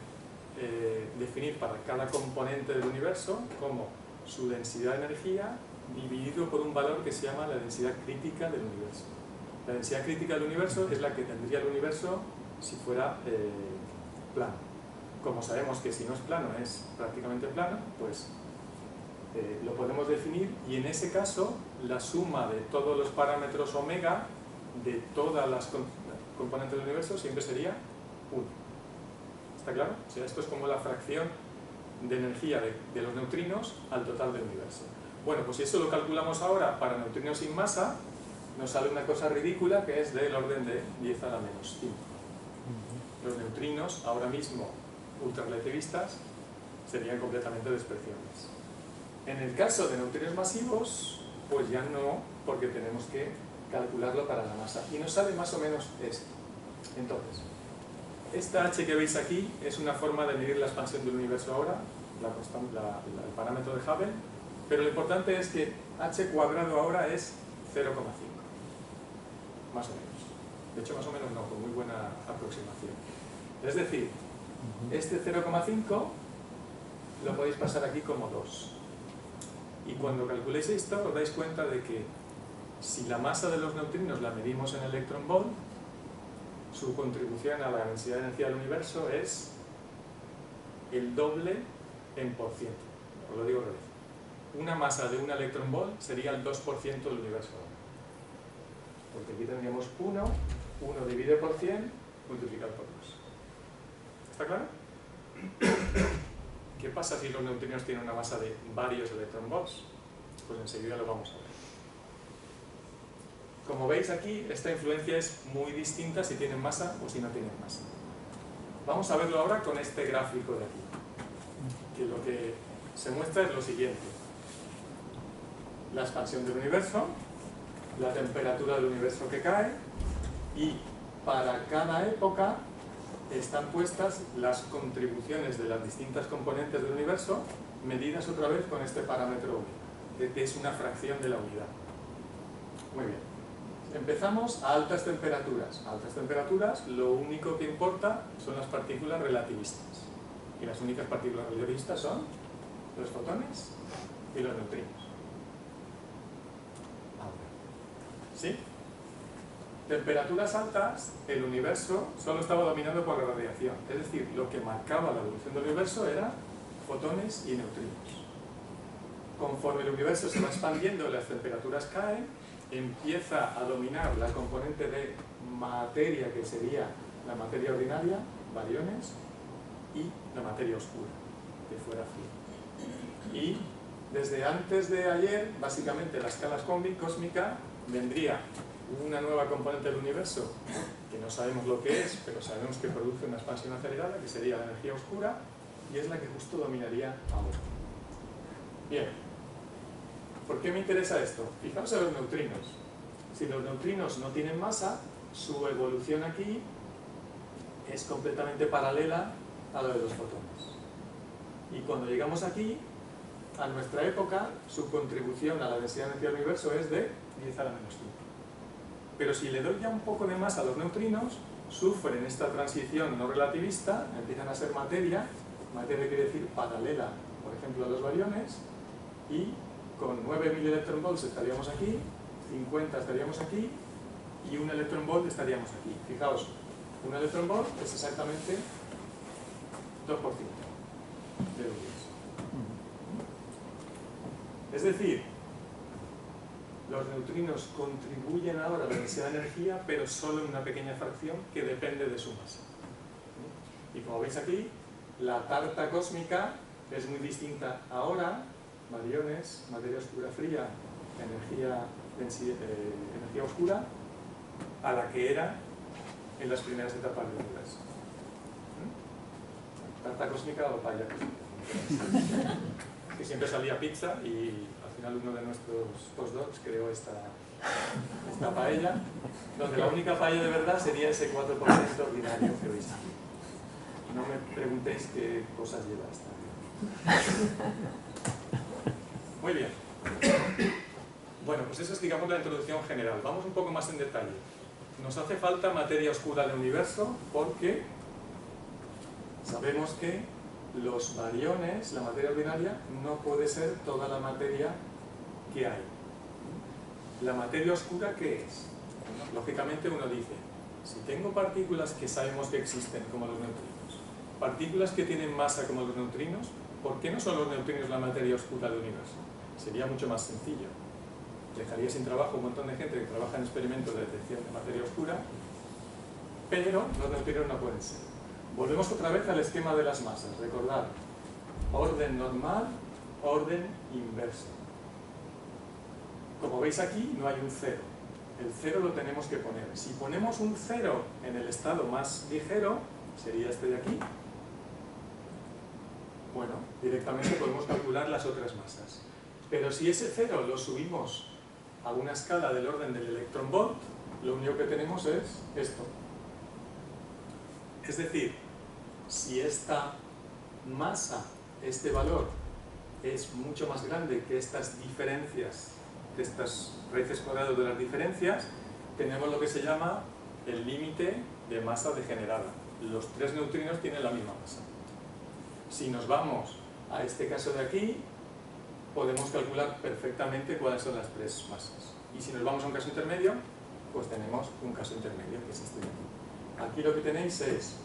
definir para cada componente del universo como su densidad de energía dividido por un valor que se llama la densidad crítica del universo. La densidad crítica del universo es la que tendría el universo si fuera plano. Como sabemos que si no es plano es prácticamente plano, pues lo podemos definir, y en ese caso la suma de todos los parámetros omega de todas las componentes del universo siempre sería 1. ¿Está claro? O sea, esto es como la fracción de energía de los neutrinos al total del universo. Bueno, pues si eso lo calculamos ahora para neutrinos sin masa, nos sale una cosa ridícula que es del orden de 10 a la menos 5. Los neutrinos, ahora mismo ultrarrelativistas, serían completamente despreciables. En el caso de neutrinos masivos, pues ya no, porque tenemos que calcularlo para la masa. Y nos sale más o menos esto. Entonces, esta h que veis aquí es una forma de medir la expansión del universo ahora, el parámetro de Hubble, pero lo importante es que h cuadrado ahora es 0,5. Más o menos. De hecho, más o menos no, con muy buena aproximación. Es decir, este 0,5 lo podéis pasar aquí como 2. Y cuando calculéis esto, os dais cuenta de que si la masa de los neutrinos la medimos en electronvolt, su contribución a la densidad de energía del universo es el doble en por ciento. Os lo digo otra vez. Una masa de un electronvolt sería el 2% del universo. Porque aquí tendríamos 1 dividido por 100 multiplicado por 2. ¿Está claro? ¿Qué pasa si los neutrinos tienen una masa de varios electronvolts? Pues enseguida lo vamos a ver. Como veis aquí, esta influencia es muy distinta si tienen masa o si no tienen masa. Vamos a verlo ahora con este gráfico de aquí, que lo que se muestra es lo siguiente: la expansión del universo, la temperatura del universo que cae, y para cada época están puestas las contribuciones de las distintas componentes del universo, medidas otra vez con este parámetro omega, que es una fracción de la unidad. Muy bien. Empezamos a altas temperaturas. A altas temperaturas lo único que importa son las partículas relativistas. Y las únicas partículas relativistas son los fotones y los neutrinos. ¿Sí? Temperaturas altas, el universo solo estaba dominado por la radiación. Es decir, lo que marcaba la evolución del universo era fotones y neutrinos. Conforme el universo se va expandiendo y las temperaturas caen, empieza a dominar la componente de materia, que sería la materia ordinaria, bariones, y la materia oscura, que fuera fría. Y desde antes de ayer, básicamente la escala cósmica, vendría una nueva componente del universo, que no sabemos lo que es, pero sabemos que produce una expansión acelerada, que sería la energía oscura, y es la que justo dominaría ahora. Bien. ¿Por qué me interesa esto? Fijaos en los neutrinos. Si los neutrinos no tienen masa, su evolución aquí es completamente paralela a la de los fotones. Y cuando llegamos aquí, a nuestra época, su contribución a la densidad de energía del universo es de 10 a la menos 5. Pero si le doy ya un poco de masa a los neutrinos, sufren esta transición no relativista, empiezan a ser materia. Materia quiere decir paralela, por ejemplo, a los bariones, y con 9 mil estaríamos aquí, 50 estaríamos aquí, y 1 electronvolt estaríamos aquí. Fijaos, 1 electronvolt es exactamente 2% del universo. Es decir, los neutrinos contribuyen ahora a la densidad de energía, pero solo en una pequeña fracción que depende de su masa. Y como veis aquí, la tarta cósmica es muy distinta ahora, bariones, materia oscura fría, energía oscura, a la que era en las primeras etapas del universo. Tarta cósmica o paella cósmica. Que siempre salía pizza y al final uno de nuestros postdocs creó esta paella, donde la única paella de verdad sería ese 4% ordinario que veis aquí. No me preguntéis qué cosas lleva esta. Muy bien. Bueno, pues esa es, digamos, la introducción general. Vamos un poco más en detalle. Nos hace falta materia oscura en el universo porque sabemos que los bariones, la materia ordinaria, no puede ser toda la materia que hay. ¿La materia oscura qué es? Bueno, lógicamente uno dice, si tengo partículas que sabemos que existen, como los neutrinos, partículas que tienen masa como los neutrinos, ¿por qué no son los neutrinos la materia oscura del universo? Sería mucho más sencillo. Dejaría sin trabajo un montón de gente que trabaja en experimentos de detección de materia oscura, pero los neutrinos no pueden ser. Volvemos otra vez al esquema de las masas. Recordad, orden normal, orden inverso. Como veis aquí, no hay un cero. El cero lo tenemos que poner. Si ponemos un cero en el estado más ligero, sería este de aquí, bueno, directamente podemos calcular las otras masas. Pero si ese cero lo subimos a una escala del orden del electronvolt, lo único que tenemos es esto. Es decir, si esta masa, este valor, es mucho más grande que estas diferencias, que estas raíces cuadradas de las diferencias, tenemos lo que se llama el límite de masa degenerada. Los tres neutrinos tienen la misma masa. Si nos vamos a este caso de aquí, podemos calcular perfectamente cuáles son las tres masas. Y si nos vamos a un caso intermedio, pues tenemos un caso intermedio, que es este de aquí. Aquí lo que tenéis es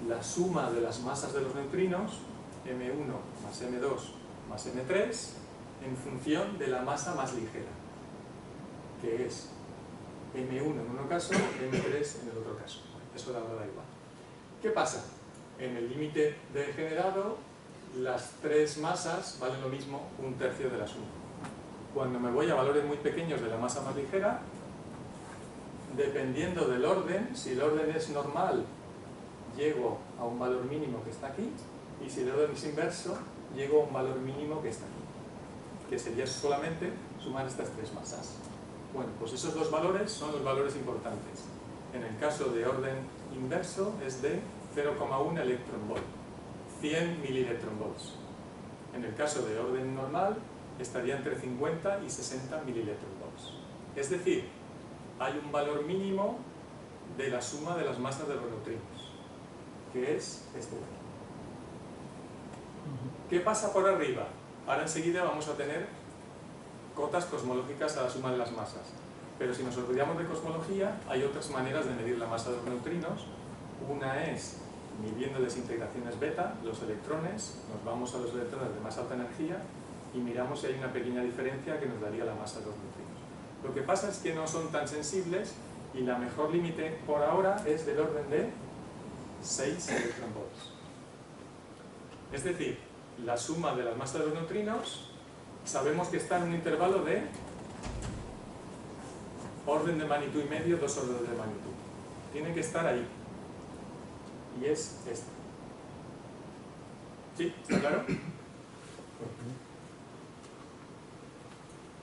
la suma de las masas de los neutrinos, M1 más M2 más M3, en función de la masa más ligera, que es M1 en uno caso, M3 en el otro caso. Eso ahora da igual. ¿Qué pasa? En el límite degenerado, las tres masas valen lo mismo, un tercio de la suma. Cuando me voy a valores muy pequeños de la masa más ligera, dependiendo del orden, si el orden es normal, llego a un valor mínimo que está aquí, y si el orden es inverso, llego a un valor mínimo que está aquí, que sería solamente sumar estas tres masas. Bueno, pues esos dos valores son los valores importantes. En el caso de orden inverso es de 0,1 electronvolt, 100 milielectronvolts. En el caso de orden normal estaría entre 50 y 60 milielectronvolts. Es decir, hay un valor mínimo de la suma de las masas de los neutrinos, que es este de aquí. ¿Qué pasa por arriba? Ahora enseguida vamos a tener cotas cosmológicas a la suma de las masas. Pero si nos olvidamos de cosmología, hay otras maneras de medir la masa de los neutrinos. Una es midiendo desintegraciones beta, los electrones, nos vamos a los electrones de más alta energía y miramos si hay una pequeña diferencia que nos daría la masa de los neutrinos. Lo que pasa es que no son tan sensibles y la mejor límite por ahora es del orden de 6 electronvolts. Es decir, la suma de las masas de los neutrinos sabemos que está en un intervalo de orden de magnitud y medio, 2 órdenes de magnitud. Tiene que estar ahí. Y es este. ¿Sí? ¿Está claro?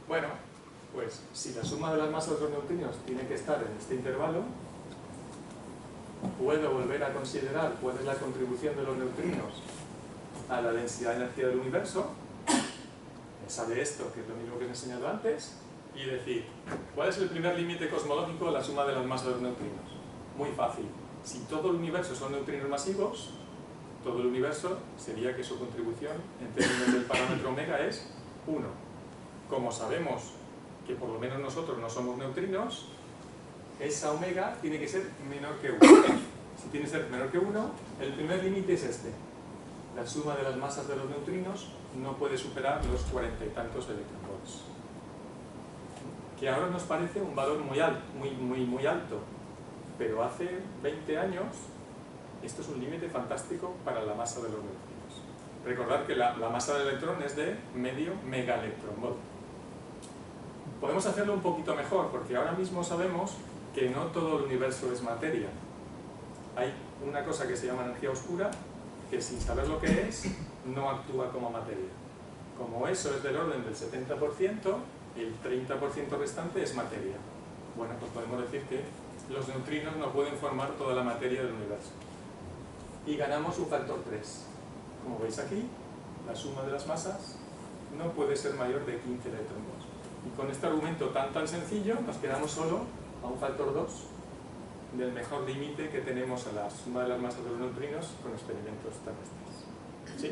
Bueno, pues pues si la suma de las masas de los neutrinos tiene que estar en este intervalo, puedo volver a considerar cuál es la contribución de los neutrinos a la densidad de energía del universo. Me sale esto, que es lo mismo que os he enseñado antes, y decir, ¿cuál es el primer límite cosmológico a la suma de las masas de los neutrinos? Muy fácil. Si todo el universo son neutrinos masivos, todo el universo sería que su contribución en términos del parámetro omega es 1. Como sabemos que por lo menos nosotros no somos neutrinos, esa omega tiene que ser menor que 1. Si tiene que ser menor que 1, el primer límite es este. La suma de las masas de los neutrinos no puede superar los 40 y tantos electronvolts. Que ahora nos parece un valor muy alto, pero hace 20 años esto es un límite fantástico para la masa de los neutrinos. Recordad que la masa del electrón es de medio megaelectronvolt. Podemos hacerlo un poquito mejor, porque ahora mismo sabemos que no todo el universo es materia. Hay una cosa que se llama energía oscura, que sin saber lo que es, no actúa como materia. Como eso es del orden del 70%, el 30% restante es materia. Bueno, pues podemos decir que los neutrinos no pueden formar toda la materia del universo. Y ganamos un factor 3. Como veis aquí, la suma de las masas no puede ser mayor de 15 electronvolts. Y con este argumento tan sencillo, nos quedamos solo a un factor 2 del mejor límite que tenemos a la suma de las masas de los neutrinos con experimentos terrestres. ¿Sí?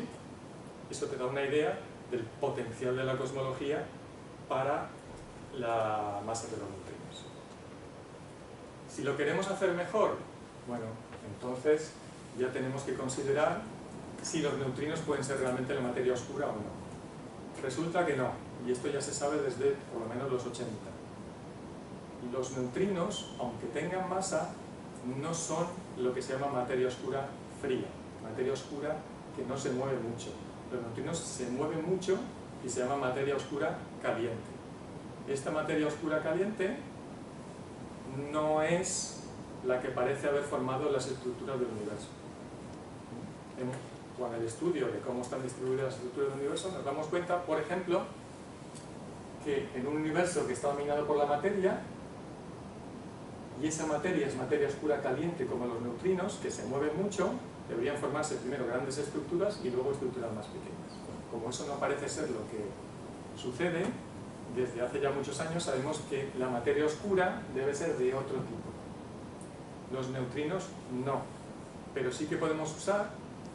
Eso te da una idea del potencial de la cosmología para la masa de los neutrinos. Si lo queremos hacer mejor, bueno, entonces ya tenemos que considerar si los neutrinos pueden ser realmente la materia oscura o no. Resulta que no, y esto ya se sabe desde por lo menos los 80. Los neutrinos, aunque tengan masa, no son lo que se llama materia oscura fría, materia oscura que no se mueve mucho. Los neutrinos se mueven mucho y se llama materia oscura caliente. Esta materia oscura caliente no es la que parece haber formado las estructuras del universo. Con el estudio de cómo están distribuidas las estructuras del universo nos damos cuenta, por ejemplo, que en un universo que está dominado por la materia, y esa materia es materia oscura caliente como los neutrinos, que se mueven mucho, deberían formarse primero grandes estructuras y luego estructuras más pequeñas. Como eso no parece ser lo que sucede, desde hace ya muchos años sabemos que la materia oscura debe ser de otro tipo. Los neutrinos no, pero sí que podemos usar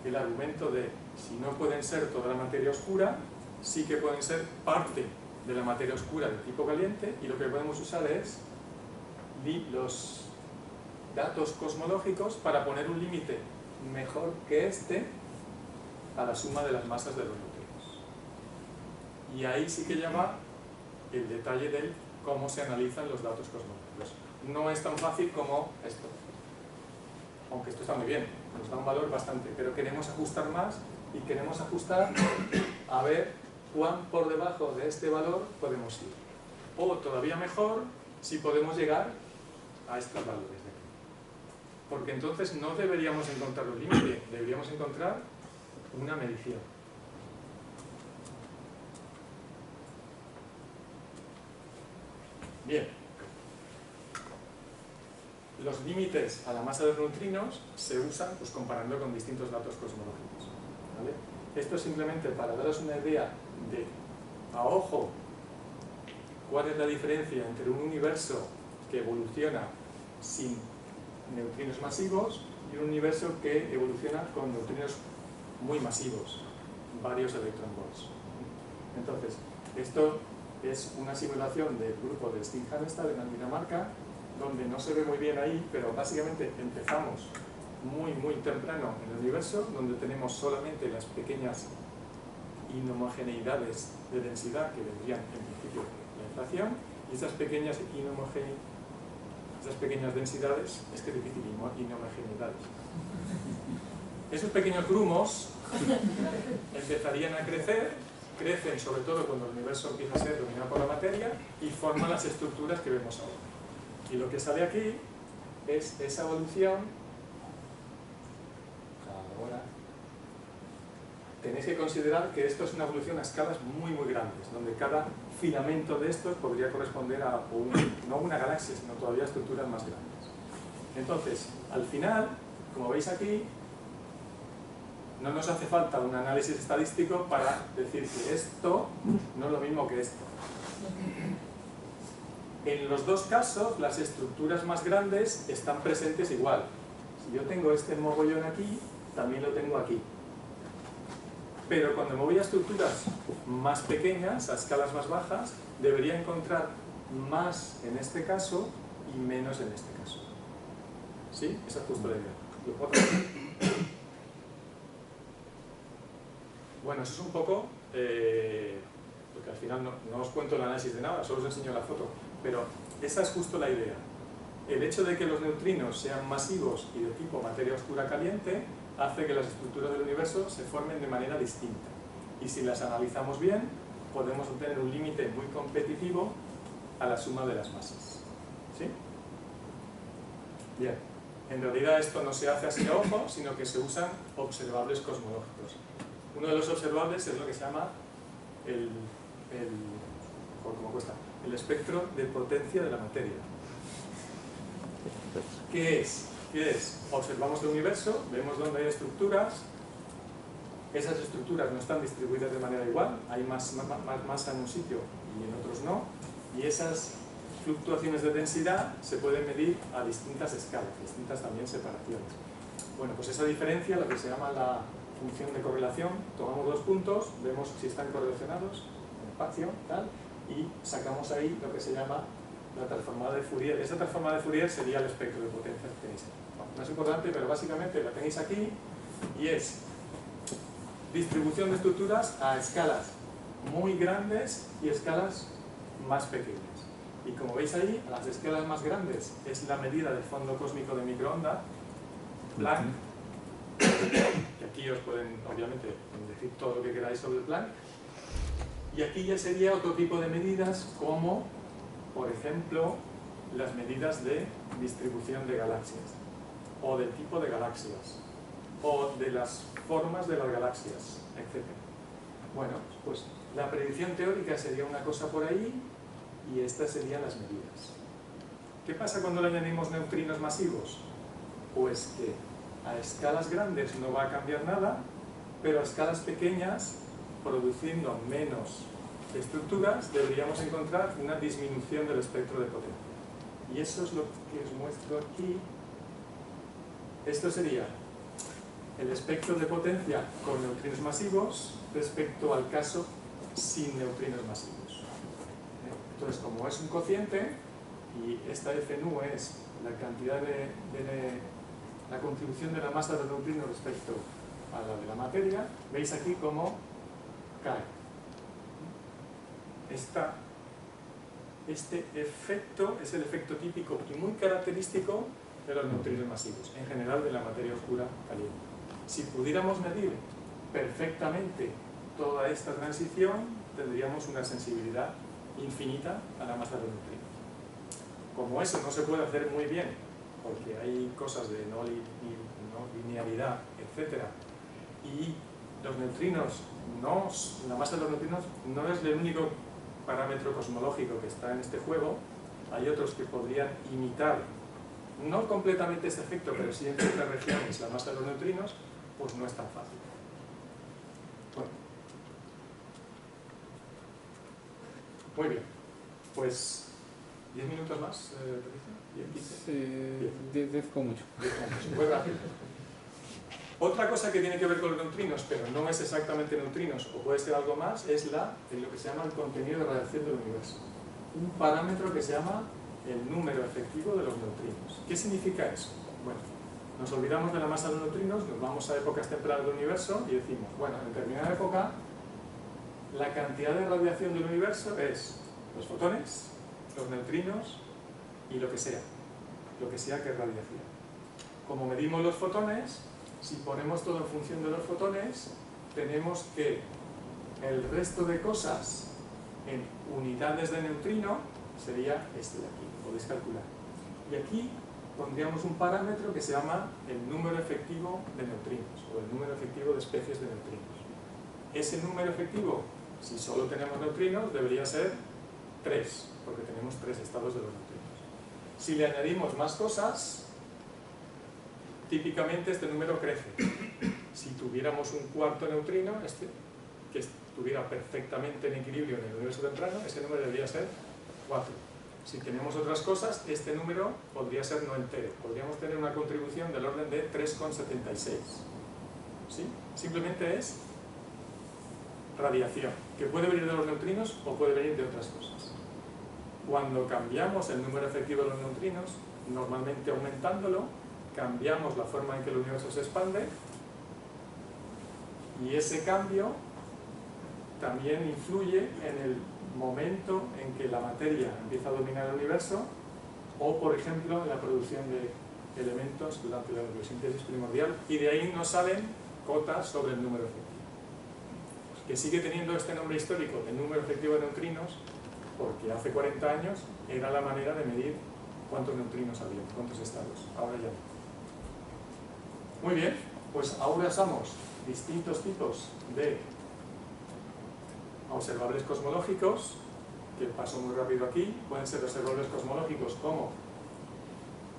el argumento de si no pueden ser toda la materia oscura, sí que pueden ser parte de la materia oscura de tipo caliente, y lo que podemos usar es los datos cosmológicos para poner un límite mejor que este a la suma de las masas de los neutrinos. Y ahí sí que llama el detalle de cómo se analizan los datos cosmológicos. No es tan fácil como esto, aunque esto está muy bien, nos da un valor bastante, pero queremos ajustar más y queremos ajustar a ver cuán por debajo de este valor podemos ir. O todavía mejor, si podemos llegar a estos valores de aquí. Porque entonces no deberíamos encontrar un límite, deberíamos encontrar una medición. Bien. Los límites a la masa de los neutrinos se usan pues, comparando con distintos datos cosmológicos. ¿Vale? Esto es simplemente para daros una idea de, a ojo, cuál es la diferencia entre un universo que evoluciona sin neutrinos masivos y un universo que evoluciona con neutrinos muy masivos, varios electronvolts. Entonces, esto es una simulación del grupo de Stig-Hannestad en Dinamarca, donde no se ve muy bien ahí, pero básicamente empezamos muy temprano en el universo, donde tenemos solamente las pequeñas inhomogeneidades de densidad que vendrían en principio de la inflación, y esas pequeñas densidades, es que es difícil, inhomogeneidades. Esos pequeños grumos empezarían a crecer, crecen sobre todo cuando el universo empieza a ser dominado por la materia y forman las estructuras que vemos ahora. Y lo que sale aquí es esa evolución ahora tenéis que considerar que esto es una evolución a escalas muy muy grandes, donde cada filamento de estos podría corresponder a no una galaxia, sino todavía estructuras más grandes. Entonces, al final, como veis aquí, no nos hace falta un análisis estadístico para decir que esto no es lo mismo que esto. En los dos casos, las estructuras más grandes están presentes igual. Si yo tengo este mogollón aquí, también lo tengo aquí. Pero cuando me voy a estructuras más pequeñas, a escalas más bajas, debería encontrar más en este caso y menos en este caso. ¿Sí? Esa es justo la idea. Bueno, eso es un poco, porque al final no os cuento el análisis de nada, solo os enseño la foto, pero esa es justo la idea. El hecho de que los neutrinos sean masivos y de tipo materia oscura caliente hace que las estructuras del universo se formen de manera distinta. Y si las analizamos bien, podemos obtener un límite muy competitivo a la suma de las masas. ¿Sí? Bien. En realidad esto no se hace así a ojo, sino que se usan observables cosmológicos. Uno de los observables es lo que se llama el espectro de potencia de la materia. ¿Qué es? Observamos el universo, vemos dónde hay estructuras, esas estructuras no están distribuidas de manera igual, hay más masa en un sitio y en otros no, y esas fluctuaciones de densidad se pueden medir a distintas escalas, distintas también separaciones. Bueno, pues esa diferencia, lo que se llama la función de correlación, tomamos dos puntos, vemos si están correlacionados en espacio, tal, y sacamos ahí lo que se llama la transformada de Fourier. Esa transformada de Fourier sería el espectro de potencia que tenéis aquí. Bueno, no es importante, pero básicamente la tenéis aquí y es distribución de estructuras a escalas muy grandes y escalas más pequeñas. Y como veis ahí, a las escalas más grandes es la medida del fondo cósmico de microonda, Planck, que aquí os pueden, obviamente, decir todo lo que queráis sobre el Planck. Y aquí ya sería otro tipo de medidas como, por ejemplo, las medidas de distribución de galaxias, o del tipo de galaxias, o de las formas de las galaxias, etc. Bueno, pues la predicción teórica sería una cosa por ahí, y estas serían las medidas. ¿Qué pasa cuando le añadimos neutrinos masivos? Pues que a escalas grandes no va a cambiar nada, pero a escalas pequeñas, produciendo menos estructuras, deberíamos encontrar una disminución del espectro de potencia. Y eso es lo que os muestro aquí. Esto sería el espectro de potencia con neutrinos masivos respecto al caso sin neutrinos masivos. Entonces, como es un cociente, y esta F nu es la cantidad la contribución de la masa del neutrino respecto a la de la materia, veis aquí cómo cae. Este efecto es el efecto típico y muy característico de los neutrinos masivos, en general de la materia oscura caliente. Si pudiéramos medir perfectamente toda esta transición, tendríamos una sensibilidad infinita a la masa del neutrino. Como eso no se puede hacer muy bien, porque hay cosas de no linealidad, etc. Y los neutrinos, la masa de los neutrinos no es el único parámetro cosmológico que está en este juego. Hay otros que podrían imitar, no completamente ese efecto, pero sí en ciertas regiones la masa de los neutrinos, pues no es tan fácil. Bueno. Muy bien, pues 10 minutos más, Patricia. 10 con mucho. Muy rápido. Otra cosa que tiene que ver con los neutrinos, pero no es exactamente neutrinos, o puede ser algo más, es lo que se llama el contenido de radiación del universo. Un parámetro que se llama el número efectivo de los neutrinos. ¿Qué significa eso? Bueno, nos olvidamos de la masa de los neutrinos, nos vamos a épocas tempranas del universo y decimos, bueno, en determinada época la cantidad de radiación del universo es los fotones, los neutrinos y lo que sea que es radiación. Como medimos los fotones, si ponemos todo en función de los fotones, tenemos que el resto de cosas en unidades de neutrino sería este de aquí, lo podéis calcular. Y aquí pondríamos un parámetro que se llama el número efectivo de neutrinos, o el número efectivo de especies de neutrinos. ese número efectivo, si solo tenemos neutrinos, debería ser 3, porque tenemos 3 estados de los neutrinos. Si le añadimos más cosas, típicamente este número crece. Si tuviéramos un cuarto neutrino, que estuviera perfectamente en equilibrio en el universo temprano, ese número debería ser 4. Si tenemos otras cosas, este número podría ser no entero. Podríamos tener una contribución del orden de 3,76. ¿Sí? Simplemente es radiación, que puede venir de los neutrinos o puede venir de otras cosas. Cuando cambiamos el número efectivo de los neutrinos, normalmente aumentándolo, cambiamos la forma en que el universo se expande, y ese cambio también influye en el momento en que la materia empieza a dominar el universo, o por ejemplo en la producción de elementos durante la nucleosíntesis primordial, y de ahí nos salen cotas sobre el número efectivo, que sigue teniendo este nombre histórico de número efectivo de neutrinos, porque hace 40 años era la manera de medir cuántos neutrinos había, cuántos estados. Ahora ya no. Muy bien, pues ahora usamos distintos tipos de observables cosmológicos, que paso muy rápido aquí. Pueden ser observables cosmológicos como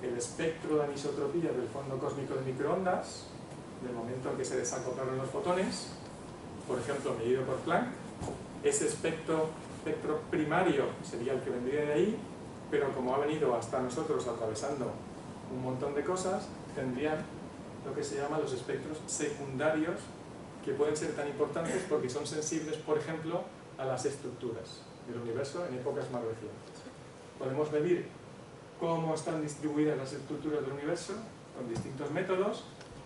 el espectro de anisotropía del fondo cósmico de microondas, del momento en que se desacoplaron los fotones, por ejemplo, medido por Planck. Ese espectro primario sería el que vendría de ahí, pero como ha venido hasta nosotros atravesando un montón de cosas, tendrían lo que se llama los espectros secundarios, que pueden ser tan importantes porque son sensibles, por ejemplo, a las estructuras del universo en épocas más recientes. Podemos medir cómo están distribuidas las estructuras del universo con distintos métodos,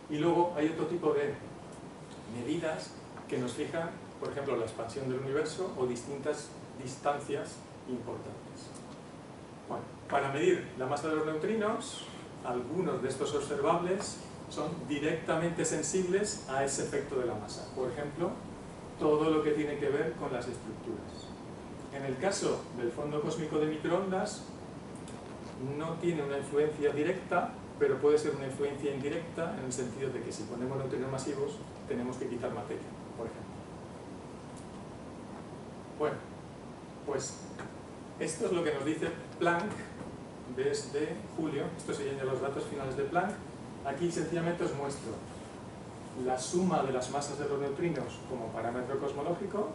y luego hay otro tipo de medidas que nos fijan, por ejemplo, la expansión del universo o distintas distancias importantes. Bueno, para medir la masa de los neutrinos, algunos de estos observables son directamente sensibles a ese efecto de la masa. Por ejemplo, todo lo que tiene que ver con las estructuras. En el caso del fondo cósmico de microondas, no tiene una influencia directa, pero puede ser una influencia indirecta, en el sentido de que si ponemos neutrinos masivos, tenemos que quitar materia, por ejemplo. Bueno, pues esto es lo que nos dice Planck desde julio. Estos serían ya los datos finales de Planck. Aquí sencillamente os muestro la suma de las masas de los neutrinos como parámetro cosmológico,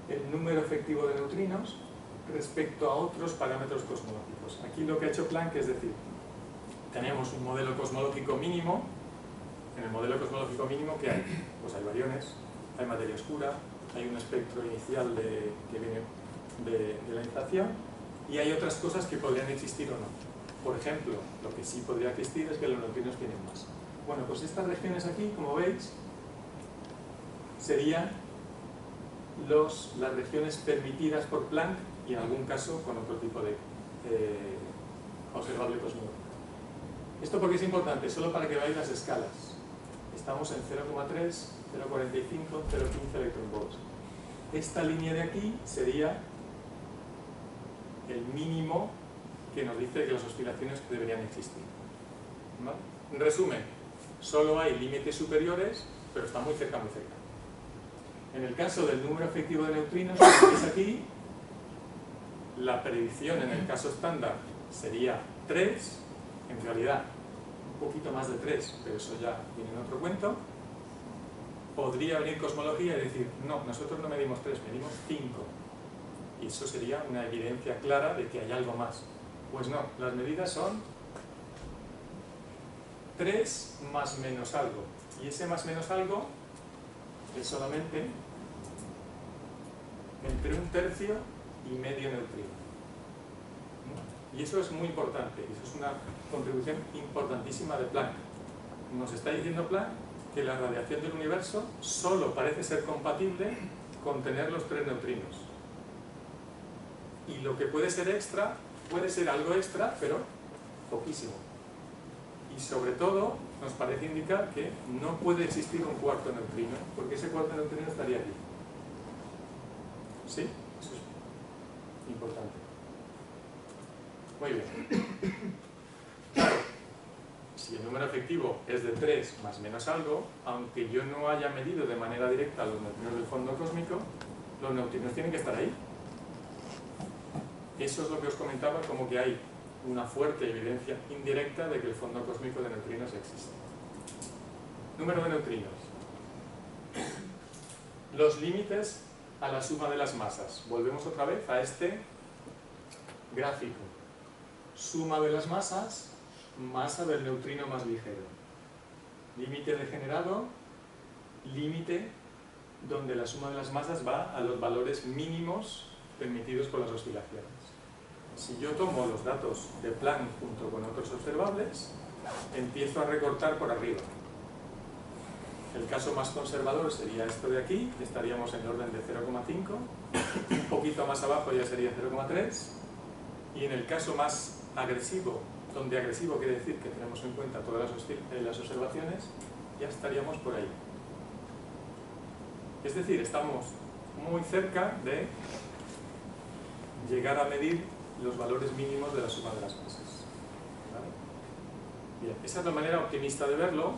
el número efectivo de neutrinos respecto a otros parámetros cosmológicos. Aquí lo que ha hecho Planck es decir, tenemos un modelo cosmológico mínimo. En el modelo cosmológico mínimo, ¿qué hay? Pues hay bariones, hay materia oscura, hay un espectro inicial que viene de la inflación, y hay otras cosas que podrían existir o no. Por ejemplo, lo que sí podría existir es que los neutrinos tienen masa. Bueno, pues estas regiones aquí, como veis, serían las regiones permitidas por Planck, y en algún caso con otro tipo de observable cosmológico. ¿Esto por qué es importante? Solo para que veáis las escalas. Estamos en 0,3, 0,45, 0,15 electronvolts. Esta línea de aquí sería el mínimo que nos dice que las oscilaciones deberían existir. ¿Vale? En resumen, solo hay límites superiores, pero está muy cerca, muy cerca. En el caso del número efectivo de neutrinos, como veis aquí, la predicción en el caso estándar sería 3, en realidad un poquito más de 3, pero eso ya viene en otro cuento. Podría venir cosmología y decir, no, nosotros no medimos 3, medimos 5. Y eso sería una evidencia clara de que hay algo más. Pues no, las medidas son 3 más menos algo. Y ese más menos algo es solamente entre 1/3 y medio neutrino. Y eso es muy importante, eso es una contribución importantísima de Planck. Nos está diciendo Planck que la radiación del universo solo parece ser compatible con tener los 3 neutrinos. Y lo que puede ser extra, puede ser algo extra, pero poquísimo. Y sobre todo, nos parece indicar que no puede existir un cuarto neutrino, porque ese cuarto neutrino estaría aquí. ¿Sí? Eso es importante. Muy bien. Claro, si el número efectivo es de 3 más menos algo, aunque yo no haya medido de manera directa los neutrinos del fondo cósmico, los neutrinos tienen que estar ahí. Eso es lo que os comentaba, como que hay una fuerte evidencia indirecta de que el fondo cósmico de neutrinos existe. Número de neutrinos. Los límites a la suma de las masas. Volvemos otra vez a este gráfico. Suma de las masas, masa del neutrino más ligero. Límite degenerado, límite donde la suma de las masas va a los valores mínimos permitidos por las oscilaciones. Si yo tomo los datos de Planck junto con otros observables, empiezo a recortar por arriba. El caso más conservador sería esto de aquí, que estaríamos en el orden de 0,5, un poquito más abajo ya sería 0,3, y en el caso más agresivo, donde agresivo quiere decir que tenemos en cuenta todas las observaciones, ya estaríamos por ahí. Es decir, estamos muy cerca de llegar a medir los valores mínimos de la suma de las masas. ¿Vale? Bien, esa es la manera optimista de verlo.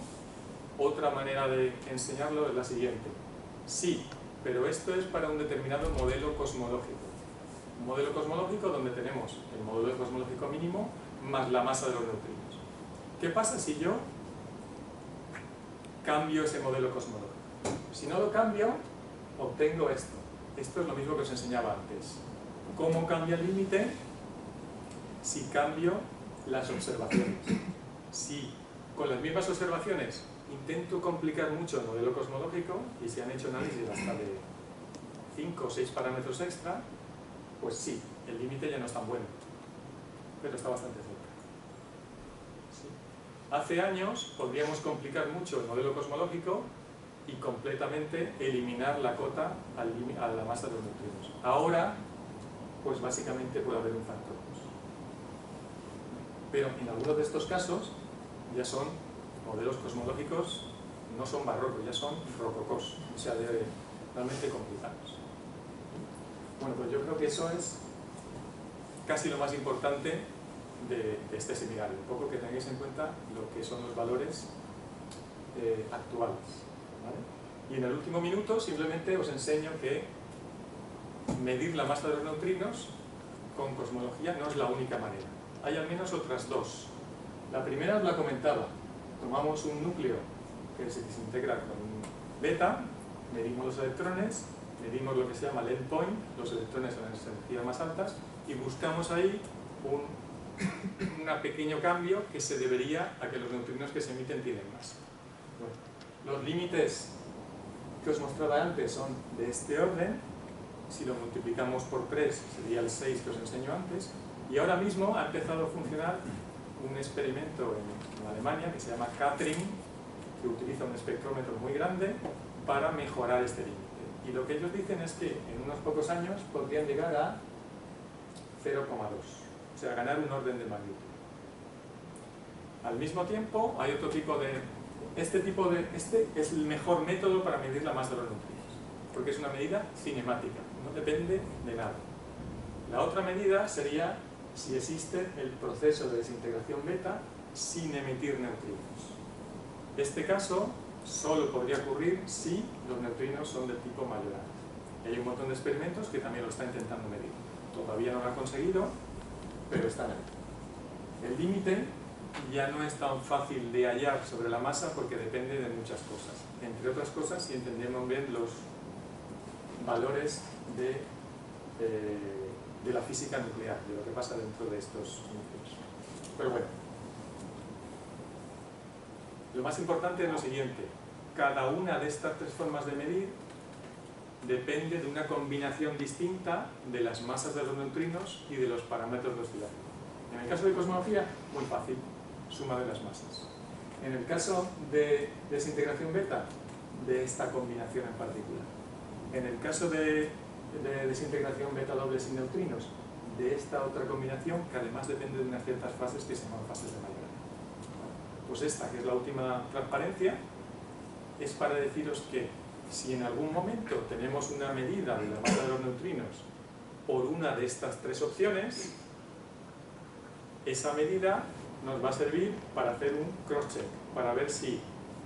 Otra manera de enseñarlo es la siguiente. Sí, pero esto es para un determinado modelo cosmológico. Un modelo cosmológico donde tenemos el modelo cosmológico mínimo más la masa de los neutrinos. ¿Qué pasa si yo cambio ese modelo cosmológico? Si no lo cambio, obtengo esto. Esto es lo mismo que os enseñaba antes. ¿Cómo cambia el límite? Si cambio las observaciones. Si con las mismas observaciones intento complicar mucho el modelo cosmológico y se han hecho análisis hasta de 5 o 6 parámetros extra, pues sí, el límite ya no es tan bueno, pero está bastante cerca. ¿Sí? Hace años podríamos complicar mucho el modelo cosmológico y completamente eliminar la cota a la masa de los neutrinos. Ahora, pues básicamente puede haber un factor 2. Pero en algunos de estos casos ya son modelos cosmológicos, no son barrocos, ya son rococós, o sea, realmente complicados. Bueno, pues yo creo que eso es casi lo más importante de este seminario, un poco que tengáis en cuenta lo que son los valores actuales. ¿Vale? Y en el último minuto simplemente os enseño que medir la masa de los neutrinos con cosmología no es la única manera. Hay al menos otras dos. La primera os la comentaba. Tomamos un núcleo que se desintegra con beta, medimos los electrones, medimos lo que se llama el endpoint, los electrones en las energías más altas, y buscamos ahí un pequeño cambio que se debería a que los neutrinos que se emiten tienen más. Bueno, los límites que os mostraba antes son de este orden. Si lo multiplicamos por 3 sería el 6 que os enseño antes, y ahora mismo ha empezado a funcionar un experimento en Alemania que se llama Catring, que utiliza un espectrómetro muy grande para mejorar este límite. Y lo que ellos dicen es que en unos pocos años podrían llegar a 0,2, o sea, ganar un orden de magnitud. Al mismo tiempo, hay otro tipo de... Este es el mejor método para medir la masa de los neutrinos, porque es una medida cinemática, no depende de nada. La otra medida sería si existe el proceso de desintegración beta sin emitir neutrinos. Este caso solo podría ocurrir si los neutrinos son del tipo Majorana. Hay un montón de experimentos que también lo están intentando medir. Todavía no lo han conseguido, pero están ahí. El límite ya no es tan fácil de hallar sobre la masa porque depende de muchas cosas. Entre otras cosas, si entendemos bien los valores de la física nuclear, de lo que pasa dentro de estos núcleos. Pero bueno, lo más importante es lo siguiente: cada una de estas tres formas de medir depende de una combinación distinta de las masas de los neutrinos y de los parámetros de oscilación. En el caso de cosmología, muy fácil, suma de las masas. En el caso de desintegración beta, de esta combinación en particular. En el caso de desintegración beta doble sin neutrinos, de esta otra combinación que además depende de unas ciertas fases que se llaman fases de Majorana. Pues esta, que es la última transparencia, es para deciros que si en algún momento tenemos una medida de la masa de los neutrinos por una de estas tres opciones, esa medida nos va a servir para hacer un cross-check, para ver si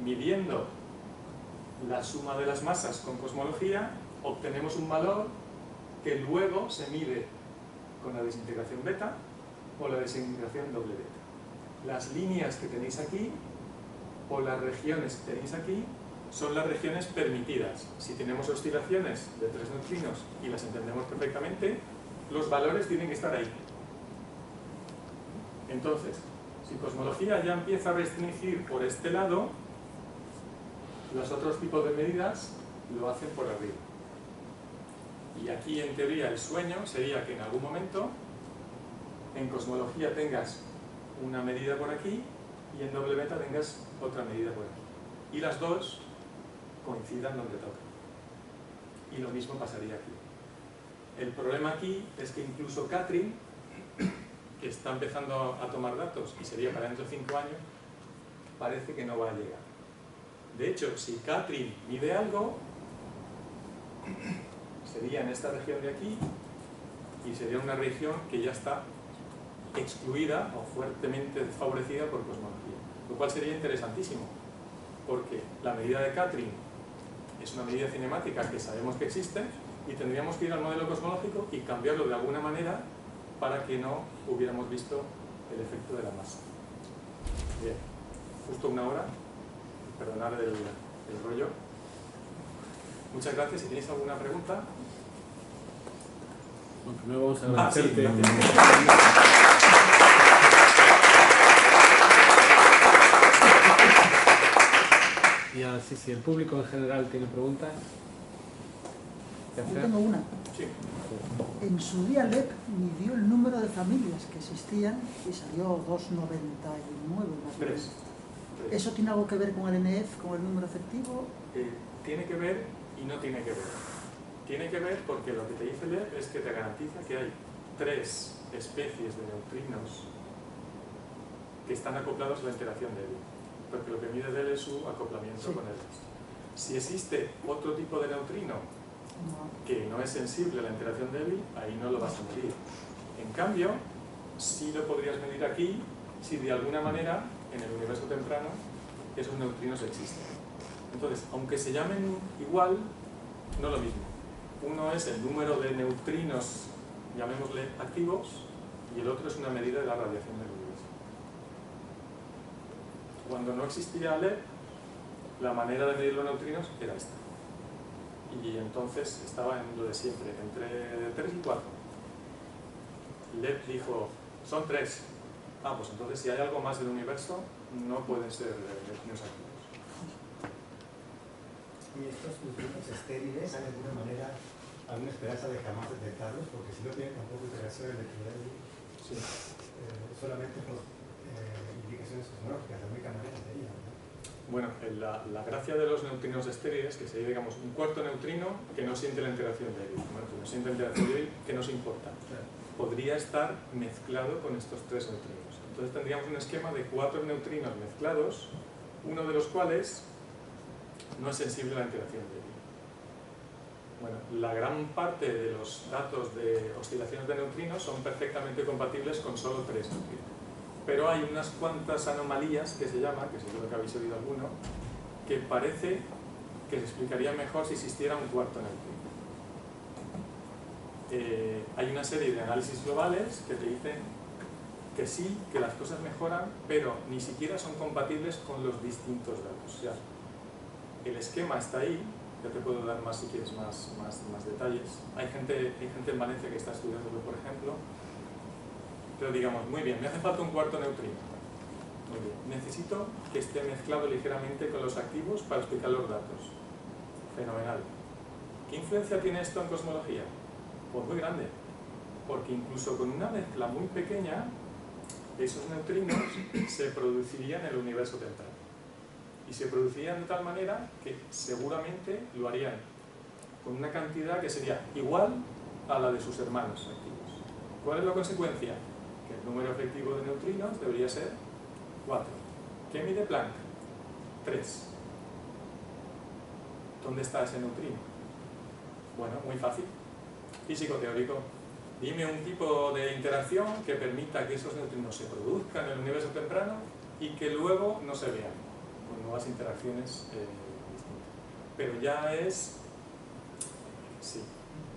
midiendo la suma de las masas con cosmología obtenemos un valor que luego se mide con la desintegración beta o la desintegración doble beta. Las líneas que tenéis aquí o las regiones que tenéis aquí son las regiones permitidas. Si tenemos oscilaciones de 3 neutrinos y las entendemos perfectamente, los valores tienen que estar ahí. Entonces, si cosmología ya empieza a restringir por este lado, los otros tipos de medidas lo hacen por arriba. Y aquí, en teoría, el sueño sería que en algún momento en cosmología tengas una medida por aquí y en doble beta tengas otra medida por aquí. Y las dos coincidan donde toca. Y lo mismo pasaría aquí. El problema aquí es que incluso Katrin, que está empezando a tomar datos y sería para dentro de 5 años, parece que no va a llegar. De hecho, si Katrin mide algo, sería en esta región de aquí y sería una región que ya está excluida o fuertemente desfavorecida por cosmología, lo cual sería interesantísimo, porque la medida de Katrin es una medida cinemática que sabemos que existe y tendríamos que ir al modelo cosmológico y cambiarlo de alguna manera para que no hubiéramos visto el efecto de la masa. Bien, justo 1 hora, perdonad el rollo. Muchas gracias. Si tenéis alguna pregunta. Bueno, primero vamos a agradecerte. Y ahora sí, si el público en general tiene preguntas. Yo tengo una. Sí. En su día LEP midió el número de familias que existían y salió 299 más o menos. 3. ¿Eso tiene algo que ver con el NF, con el número efectivo? Tiene que ver y no tiene que ver. Tiene que ver porque lo que te dice LEP es que te garantiza que hay 3 especies de neutrinos que están acoplados a la interacción débil, porque lo que mide de él es su acoplamiento con el resto. Si existe otro tipo de neutrino que no es sensible a la interacción débil, ahí no lo vas a medir. En cambio, sí lo podrías medir aquí si de alguna manera en el universo temprano esos neutrinos existen. Entonces, aunque se llamen igual, no lo mismo. Uno es el número de neutrinos, llamémosle activos, y el otro es una medida de la radiación del universo. Cuando no existía LEP, la manera de medir los neutrinos era esta. Y entonces estaba en lo de siempre, entre 3 y 4. LEP dijo, son 3. Ah, pues entonces si hay algo más del universo, no pueden ser neutrinos activos. Y estos neutrinos estériles, de alguna manera, hay una esperanza de jamás detectarlos, porque si no tienen tampoco interacción electrodébil, Sí. solamente por indicaciones cosmológicas, la única manera de ella, ¿no? Bueno, la gracia de los neutrinos estériles, que sería, digamos, un cuarto neutrino que no siente la interacción débil. Bueno, que no siente la interacción débil, que nos importa. Podría estar mezclado con estos 3 neutrinos. Entonces tendríamos un esquema de 4 neutrinos mezclados, uno de los cuales no es sensible a la interacción débil. Bueno, la gran parte de los datos de oscilaciones de neutrinos son perfectamente compatibles con solo 3 neutrinos. Pero hay unas cuantas anomalías que se llaman, que seguro que habéis oído alguno, que parece que se explicaría mejor si existiera un cuarto neutrino. Hay una serie de análisis globales que te dicen que sí, que las cosas mejoran, pero ni siquiera son compatibles con los distintos datos. O sea, el esquema está ahí, ya te puedo dar más si quieres más detalles. Hay gente en Valencia que está estudiándolo, por ejemplo, pero digamos, muy bien, me hace falta un cuarto neutrino. Muy bien, necesito que esté mezclado ligeramente con los activos para explicar los datos. Fenomenal. ¿Qué influencia tiene esto en cosmología? Pues muy grande, porque incluso con una mezcla muy pequeña, esos neutrinos se producirían en el universo temprano. Y se producirían de tal manera que seguramente lo harían con una cantidad que sería igual a la de sus hermanos activos. ¿Cuál es la consecuencia? Que el número efectivo de neutrinos debería ser 4. ¿Qué mide Planck? 3. ¿Dónde está ese neutrino? Bueno, muy fácil. Físico teórico. dime un tipo de interacción que permita que esos neutrinos se produzcan en el universo temprano y que luego no se vean con nuevas interacciones distintas. Pero ya es... sí.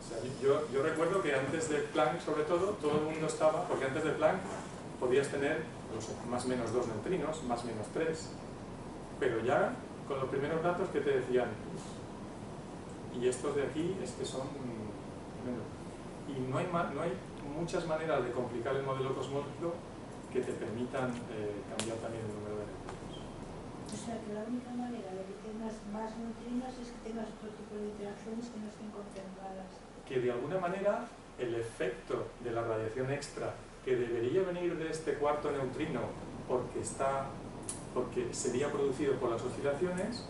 O sea, yo recuerdo que antes del Planck, sobre todo el mundo estaba... porque antes del Planck podías tener más o menos 2 neutrinos, más o menos 3. Pero ya con los primeros datos que te decían, y estos de aquí es que son menos. Y no hay muchas maneras de complicar el modelo cosmológico que te permitan cambiar también el número de neutrinos. O sea que la única manera de que tengas más neutrinos es que tengas otro tipo de interacciones que no estén contempladas. Que de alguna manera el efecto de la radiación extra que debería venir de este cuarto neutrino porque sería producido por las oscilaciones,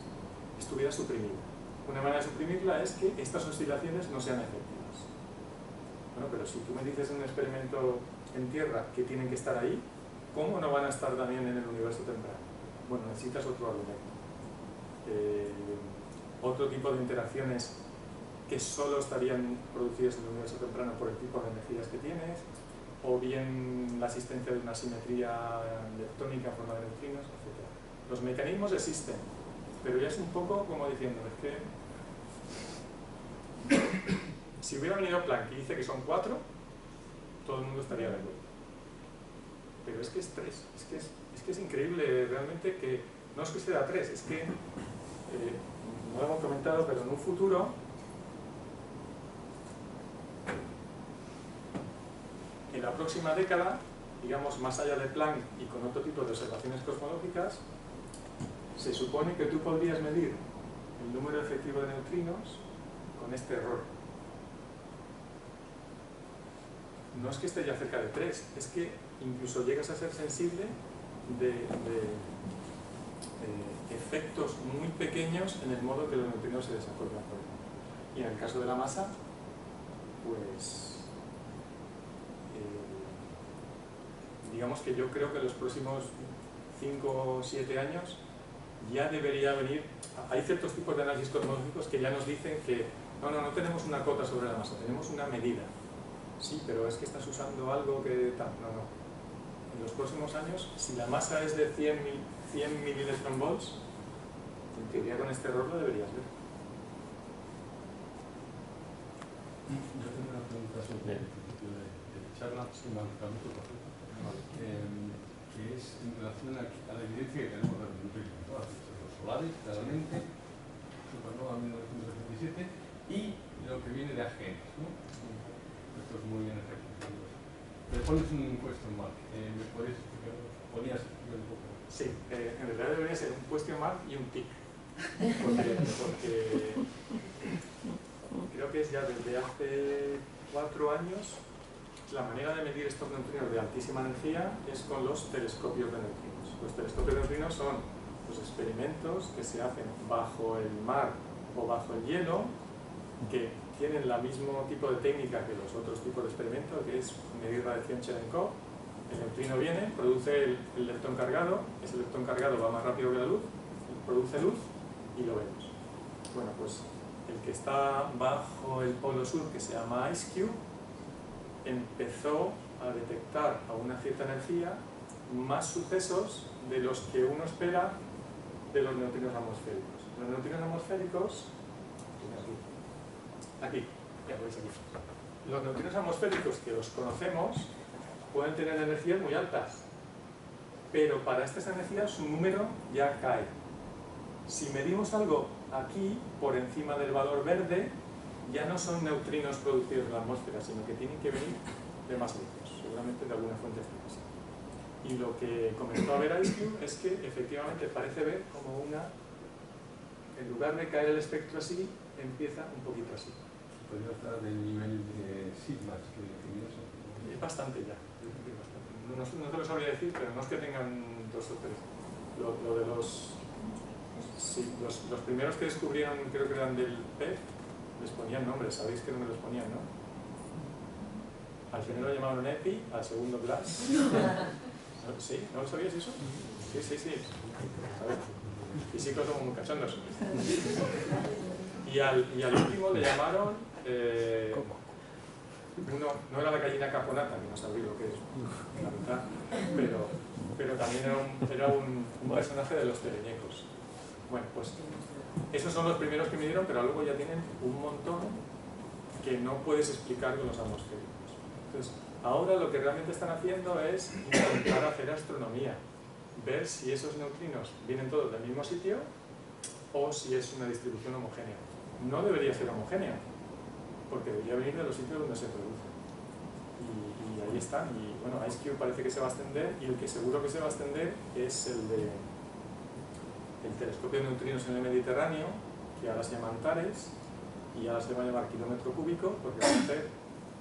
estuviera suprimido. Una manera de suprimirla es que estas oscilaciones no sean efectivas. Bueno, pero si tú me dices en un experimento en Tierra que tienen que estar ahí, ¿cómo no van a estar también en el universo temprano? Bueno, necesitas otro argumento. Otro tipo de interacciones que solo estarían producidas en el universo temprano por el tipo de energías que tienes, o bien la existencia de una simetría leptónica en forma de neutrinos, etc. Los mecanismos existen, pero ya es un poco como diciendo, es que si hubiera venido Planck y dice que son 4, todo el mundo estaría de acuerdo. Pero es que es 3, es que es increíble realmente que, no es que sea 3, es que, no lo hemos comentado, pero en un futuro, en la próxima década, digamos más allá de Planck y con otro tipo de observaciones cosmológicas, se supone que tú podrías medir el número efectivo de neutrinos con este error. No es que esté ya cerca de 3, es que incluso llegas a ser sensible de efectos muy pequeños en el modo que los neutrinos se desarrollan. Y en el caso de la masa, pues digamos que yo creo que en los próximos 5 o 7 años ya debería venir. Hay ciertos tipos de análisis cosmológicos que ya nos dicen que no tenemos una cota sobre la masa, tenemos una medida. Sí, pero es que estás usando algo que tal. No. En los próximos años, si la masa es de 100 milielectronvolts, en teoría con este error lo deberías ver. Yo tengo una pregunta sobre el principio de charla, sin marcamiento, que es en relación a la evidencia que tenemos de los neutrinos, ¿no? Los solares, claramente, supernova 1977, y lo que viene de AGN, ¿no? Esto es muy energético. Te pones un question mark, ¿me podrías explicar? ¿Ponías un poco? Sí, en realidad debería ser un question mark y un tick. Porque creo que es ya desde hace 4 años la manera de medir estos neutrinos de altísima energía es con los telescopios de neutrinos. Los telescopios de neutrinos son los experimentos que se hacen bajo el mar o bajo el hielo, que tienen el mismo tipo de técnica que los otros tipos de experimentos, que es medir radiación Cherenkov. El neutrino viene, produce el leptón cargado, ese leptón cargado va más rápido que la luz, produce luz y lo vemos. Bueno, pues el que está bajo el polo sur, que se llama IceCube, empezó a detectar a una cierta energía más sucesos de los que uno espera de los neutrinos atmosféricos. Los neutrinos atmosféricos, aquí, ya veis aquí. Los neutrinos atmosféricos que los conocemos pueden tener energías muy altas, pero para estas energías su número ya cae. Si medimos algo aquí, por encima del valor verde, ya no son neutrinos producidos en la atmósfera, sino que tienen que venir de más lejos, seguramente de alguna fuente externa. Y lo que comentó a ver IceCube es que efectivamente parece ver como en lugar de caer el espectro así, empieza un poquito así. Podría estar del nivel de sigmas que tenías. Es bastante ya. No te lo sabría decir, pero no es que tengan 2 o 3. Lo de los... Sí, los primeros que descubrieron, creo que eran del PEF, les ponían nombres, sabéis qué nombre les ponían, ¿no? Al primero lo llamaron EPI, al segundo GLASS. ¿Sí? ¿No lo sabías eso? Sí. ¿Sabes? Físicos somos muy cachondos. Y al último le llamaron... no era la gallina Caponata, que no sabía lo que es, la verdad, pero también era un personaje de los teleñecos. Bueno, pues esos son los primeros que midieron, pero luego ya tienen un montón que no puedes explicar con los atmosféricos. Entonces, ahora lo que realmente están haciendo es intentar hacer astronomía, ver si esos neutrinos vienen todos del mismo sitio o si es una distribución homogénea. No debería ser homogénea, porque debería venir de los sitios donde se produce. Y ahí están. Y bueno, IceCube parece que se va a extender, y el que seguro que se va a extender es el telescopio de neutrinos en el Mediterráneo, que ahora se llama Antares, y ahora se va a llamar kilómetro cúbico, porque va a hacer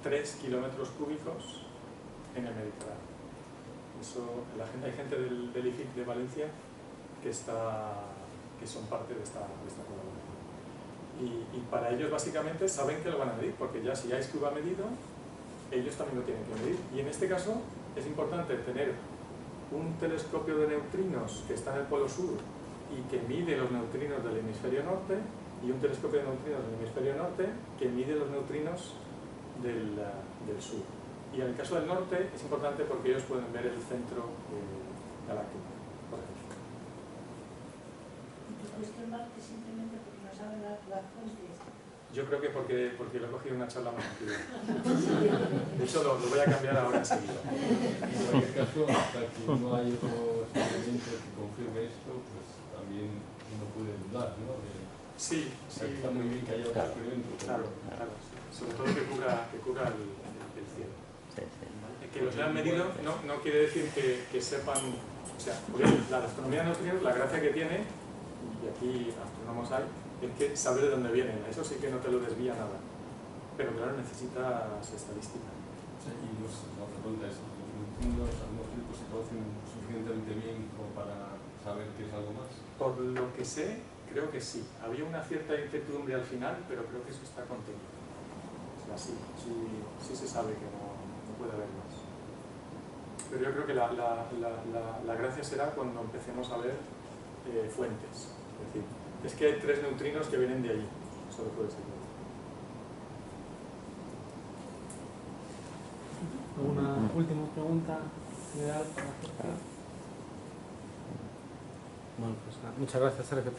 3 kilómetros cúbicos en el Mediterráneo. Eso, hay gente del IFIC de Valencia que son parte de esta colaboración. Y para ellos básicamente saben que lo van a medir, porque ya si IceCube ha medido, ellos también lo tienen que medir. Y en este caso es importante tener un telescopio de neutrinos que está en el polo sur y que mide los neutrinos del hemisferio norte, y un telescopio de neutrinos del hemisferio norte que mide los neutrinos del sur. Y en el caso del norte es importante porque ellos pueden ver el centro galáctico, por ejemplo. ¿Y tú crees que el Marte simplemente porque no saben las fuentes? Yo creo que porque lo he cogido en una charla más antigua. De hecho, lo voy a cambiar ahora enseguida. En cualquier caso, hasta que no hay otro experimento que confirme esto, pues también uno puede dudar, ¿no? Sí. Está muy bien que haya otro experimento. Claro. Sobre todo que cubra el cielo. Que los hayan medido no quiere decir que sepan, o sea, la astronomía de neutrinos, la gracia que tiene, y aquí astrónomos hay, es que sabe de dónde vienen, eso sí que no te lo desvía nada, pero claro, necesitas estadística. Y la otra pregunta es, ¿los neutrinos atmosféricos se conocen suficientemente bien como para saber que es algo más? Por lo que sé, creo que sí. Había una cierta incertidumbre al final, pero creo que eso está contenido. O sea, sí se sabe que no puede haber más. Pero yo creo que la gracia será cuando empecemos a ver fuentes. Es decir, es que hay 3 neutrinos que vienen de allí. Solo puede ser. ¿Alguna última pregunta general para Jorge? Bueno, pues nada. Muchas gracias, Sergio.